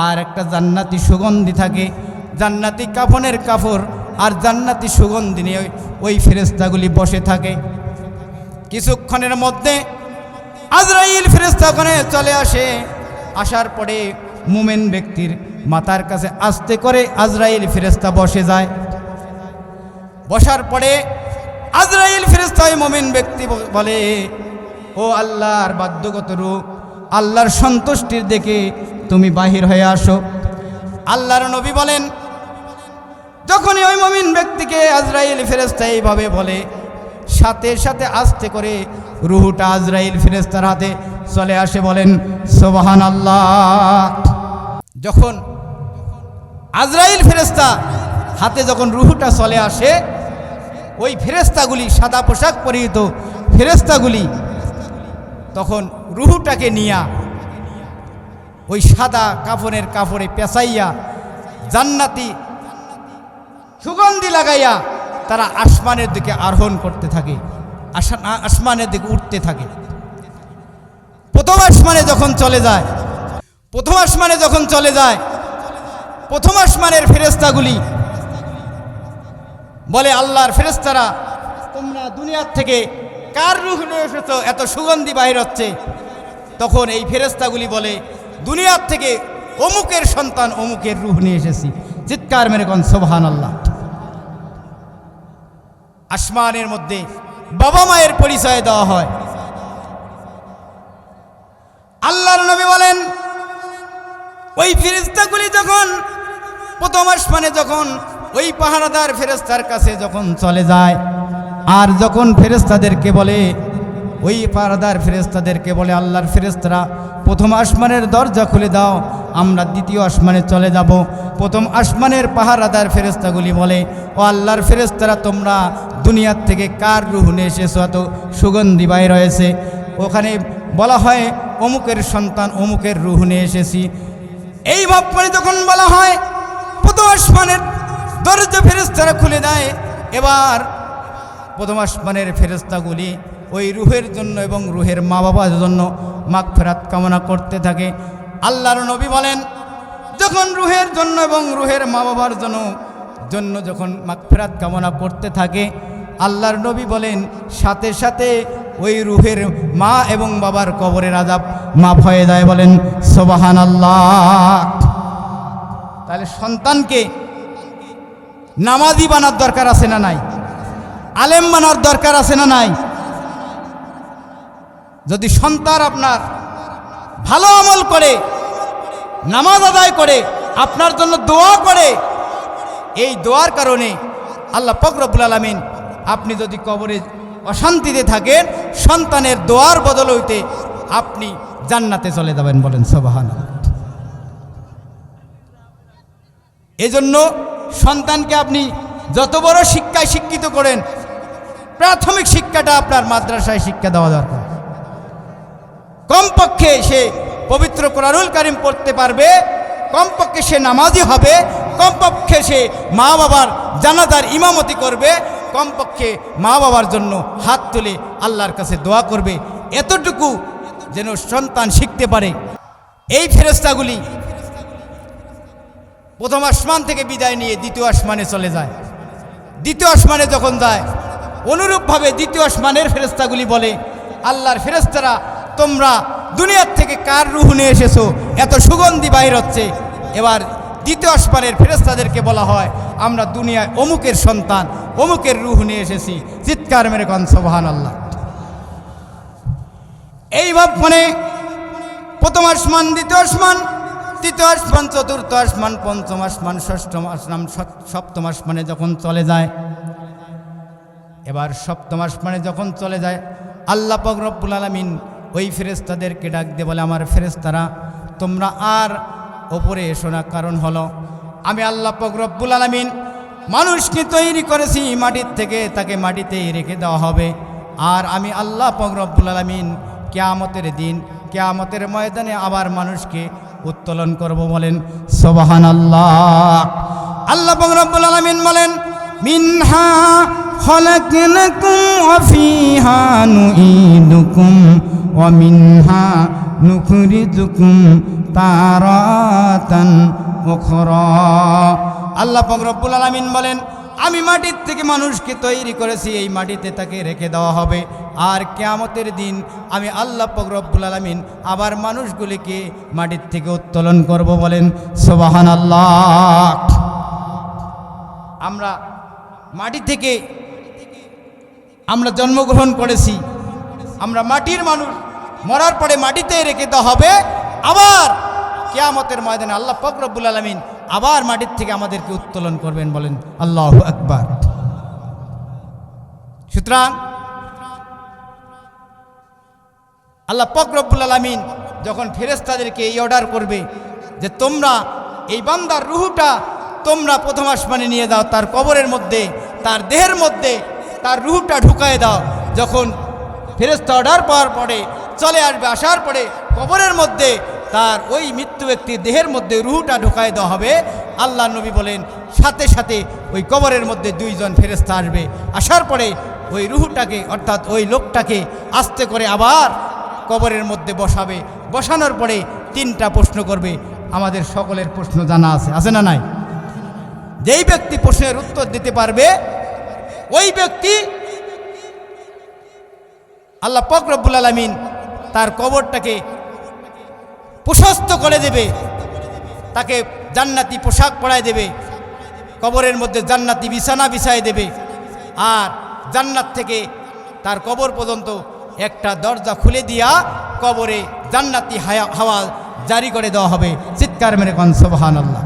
আর একটা জান্নাতি সুগন্ধি থাকে। জান্নাতি কাফনের কাপড় আর জান্নাতি সুগন্ধি নিয়ে ওই ফেরেশতাগুলি বসে থাকে। কিছুক্ষণের মধ্যে আজরাইল ফেরেশতা ওখানে চলে আসে। আসার পরে মুমিন ব্যক্তির মাথার কাছে আস্তে করে আজরাইল ফেরেশতা বসে যায়। বসার পরে আজরাইল ফেরেশতা ওই মুমিন ব্যক্তি বলে, ও আল্লাহর বাধ্যগত রূপ, আল্লাহর সন্তুষ্টির দেখে তুমি বাহির হয়ে আসো। আল্লাহর নবী বলেন, যখনই ওই মুমিন ব্যক্তিকে আজরাইল ফেরেশতা এইভাবে বলে, সাথে সাথে আস্তে করে রুহুটা আজরাইল ফেরেশতার হাতে চলে আসে। বলেন সুবহানাল্লাহ। যখন আজরাইল ফেরেশতা হাতে যখন রুহুটা চলে আসে, ওই ফেরেশতাগুলি সাদা পোশাক পরিহিত ফেরেশতাগুলি তখন রুহুটাকে নিয়া ওই সাদা কাফনের কাপড়ে পেঁচাইয়া জান্নাতি সুগন্ধি লাগাইয়া তারা আসমানের দিকে আরোহণ করতে থাকে, আসমানের দিকে উঠতে থাকে। প্রথম আসমানে যখন চলে যায়, প্রথম আসমানের ফেরেশতাগুলি বলে, আল্লাহর ফেরেশতারা, তোমরা দুনিয়ার থেকে কার রূহ নিয়ে এসেছো, এত সুগন্ধি বাহির হচ্ছে। তখন এই ফেরেশতাগুলি বলে, দুনিয়ার থেকে অমুকের সন্তান অমুকের রূহ নিয়ে এসেছি। চিৎকার মেরে কোন সুবহানাল্লাহ। আসমানের মধ্যে বাবা মায়ের পরিচয় দেওয়া হয়। আল্লাহর নবী বলেন, ওই ফেরেশতাগুলি যখন প্রথম আসমানে যখন ওই পাহারাদার ফেরেশতার কাছে যখন চলে যায়, আর যখন ফেরেশতাদেরকে বলে, ওই পাহারাদার ফেরেশতাদেরকে বলে, আল্লাহর ফেরেশতারা প্রথম আসমানের দরজা খুলে দাও, আমরা দ্বিতীয় আসমানে চলে যাব। প্রথম আসমানের পাহারাদার ফেরেশতাগুলি বলে, ও আল্লাহর ফেরেশতারা, তোমরা দুনিয়ার থেকে কার রূহ নিয়ে এসেছো, এত সুগন্ধি বাইর হয়েছে? ওখানে বলা হয় অমুকের সন্তান অমুকের রূহ নিয়ে এসেছি। এই ভাব করে যখন বলা হয়, প্রথম আসমানের দরজা ফেরেশতারা খুলে দেয়। এবার প্রথম আসমানের ফেরেশতাগুলি ওই রুহের জন্য এবং রুহের মা বাবার জন্য মাগফিরাত কামনা করতে থাকে। আল্লাহর নবী বলেন, যখন রুহের জন্য এবং রুহের মা বাবার জন্য যখন মাগফিরাত কামনা করতে থাকে, আল্লাহর নবী বলেন সাথে সাথে ওই রুহের মা এবং বাবার কবরের আযাব মাফ হয়ে যায়। বলেন সুবহানাল্লাহ। তাহলে সন্তানকে নামাজি বানার দরকার আছে না নাই? আলেম বানার দরকার আছে না নাই? যদি সন্তান আপনার ভালো আমল করে, নামাজ আদায় করে, আপনার জন্য দোয়া করে, এই দোয়ার কারণে আল্লাহ পাক রব্বুল আলামিন, আপনি যদি কবরে অশান্তিতে থাকেন, সন্তানের দোয়ার বদল হইতে আপনি জান্নাতে চলে যাবেন। বলেন সুবহানাল্লাহ। এজন্য সন্তানকে আপনি যত বড় শিক্ষায় শিক্ষিত করেন, প্রাথমিক শিক্ষাটা আপনার মাদ্রাসায় শিক্ষা দেওয়া দরকার। কমপক্ষে সে পবিত্র কোরআনুল কারীম পড়তে পারবে, কমপক্ষে সে নামাজি হবে, কমপক্ষে সে মা বাবার জানাজার ইমামতি করবে, কমপক্ষে মা বাবার জন্য হাত তুলে আল্লাহর কাছে দোয়া করবে। এতটুকু যেন সন্তান শিখতে পারে। এই ফেরেশতাগুলি প্রথম আসমান থেকে বিদায় নিয়ে দ্বিতীয় আসমানে চলে যায়। দ্বিতীয় আসমানে যখন যায়, অনুরূপভাবে দ্বিতীয় আসমানের ফেরেশতাগুলি বলে, আল্লাহর ফেরেশতারা, তোমরা দুনিয়ার থেকে কার রূহ নিয়ে এসেছো, এত সুগন্ধি বাইর হচ্ছে? এবার দ্বিতীয় আসমানের ফেরেশতাদেরকে বলা হয়, আমরা দুনিয়ায় অমুকের সন্তান অমুকের রূহ নিয়ে এসেছি। চিৎকার মেরে কোন সুবহানাল্লাহ। এইভাবে মানে প্রথম আসমান, দ্বিতীয় আসমান, তৃতীয় আসমান, চতুর্থ আসমান, পঞ্চম আসমান, ষষ্ঠম আসমান, সপ্তম আসমানে যখন চলে যায়, এবার সপ্তম আসমানে যখন চলে যায়, আল্লাহ পাক রব্বুল আলামিন ওই ফেরেশতাদেরকে ডাক দিয়ে বলে, আমার ফেরেশতারা, তোমরা আর ওপরে এসো না। কারণ হলো, আমি আল্লাহ পাক রব্বুল আলামিন মানুষকে তৈরি করেছি মাটির থেকে, তাকে মাটিতেই রেখে দেওয়া হবে। আর আমি আল্লাহ পাক রব্বুল আলামিন কিয়ামতের দিন, কিয়ামতের ময়দানে আবার মানুষকে উত্তোলন করব। বলেন সুবহানাল্লাহ। আল্লাহ পাক রব্বুল আলামিন বলেন, মিনহা খলাকনাকুম ওয়া ফিহা নুঈদুকুম ওয়া মিনহা নুখরিজুকুম তারাতান উখরা। আল্লাহ পাক রব্বুল আলামিন বলেন, আমি মাটির থেকে মানুষকে তৈরি করেছি, এই মাটিতে তাকে রেখে দেওয়া হবে। আর কিয়ামতের দিন আমি আল্লাহ পাক রব্বুল আলামিন আবার মানুষগুলিকে মাটির থেকে উত্তোলন করব। বলেন সুবহানাল্লাহ। আমরা মাটি থেকে আমরা জন্মগ্রহণ করেছি, আমরা মাটির মানুষ, মরার পরে মাটিতে রেখে দেওয়া হবে। আবার কিয়ামতের ময়দানে আল্লাহ পাক রব্বুল আলামিন আবার মাটির থেকে আমাদেরকে উত্তোলন করবেন। বলেন আল্লাহু আকবার। সুতরাং আল্লাহ পাক রব্বুল আলামিন যখন ফেরেশতাদেরকে এই অর্ডার করবে যে তোমরা এই বান্দার রূহটা তোমরা প্রথম আসমানে নিয়ে দাও, তার কবরের মধ্যে, তার দেহের মধ্যে তার রূহটা ঢুকায় দাও। যখন ফেরেশতা অর্ডার পাওয়ার পরে চলে আসবে, আসার পরে কবরের মধ্যে তার ওই মৃত্যু ব্যক্তির দেহের মধ্যে রূহটা ঢুকায় দেওয়া হবে। আল্লাহ নবী বলেন, সাথে সাথে ওই কবরের মধ্যে দুইজন ফেরেশতা আসবে। আসার পরে ওই রূহটাকে, অর্থাৎ ওই লোকটাকে আস্তে করে আবার কবরের মধ্যে বসাবে। বসানোর পরে তিনটা প্রশ্ন করবে। আমাদের সকলের প্রশ্ন জানা আছে, আছে না নাই? যেই ব্যক্তি প্রশ্নের উত্তর দিতে পারবে, ওই ব্যক্তি আল্লাহ পাক রব্বুল আলামিন তার কবরটাকে প্রশস্ত করে দেবে, তাকে জান্নাতি পোশাক পরায় দেবে, কবরের মধ্যে জান্নাতি বিছানা বিছায় দেবে। আর জান্নাত থেকে তার কবর পর্যন্ত একটা দরজা খুলে দিয়া কবরে জান্নাতি হাওয়া জারি করে দেওয়া হবে। চিৎকার মেরে কোন সুবহানাল্লাহ।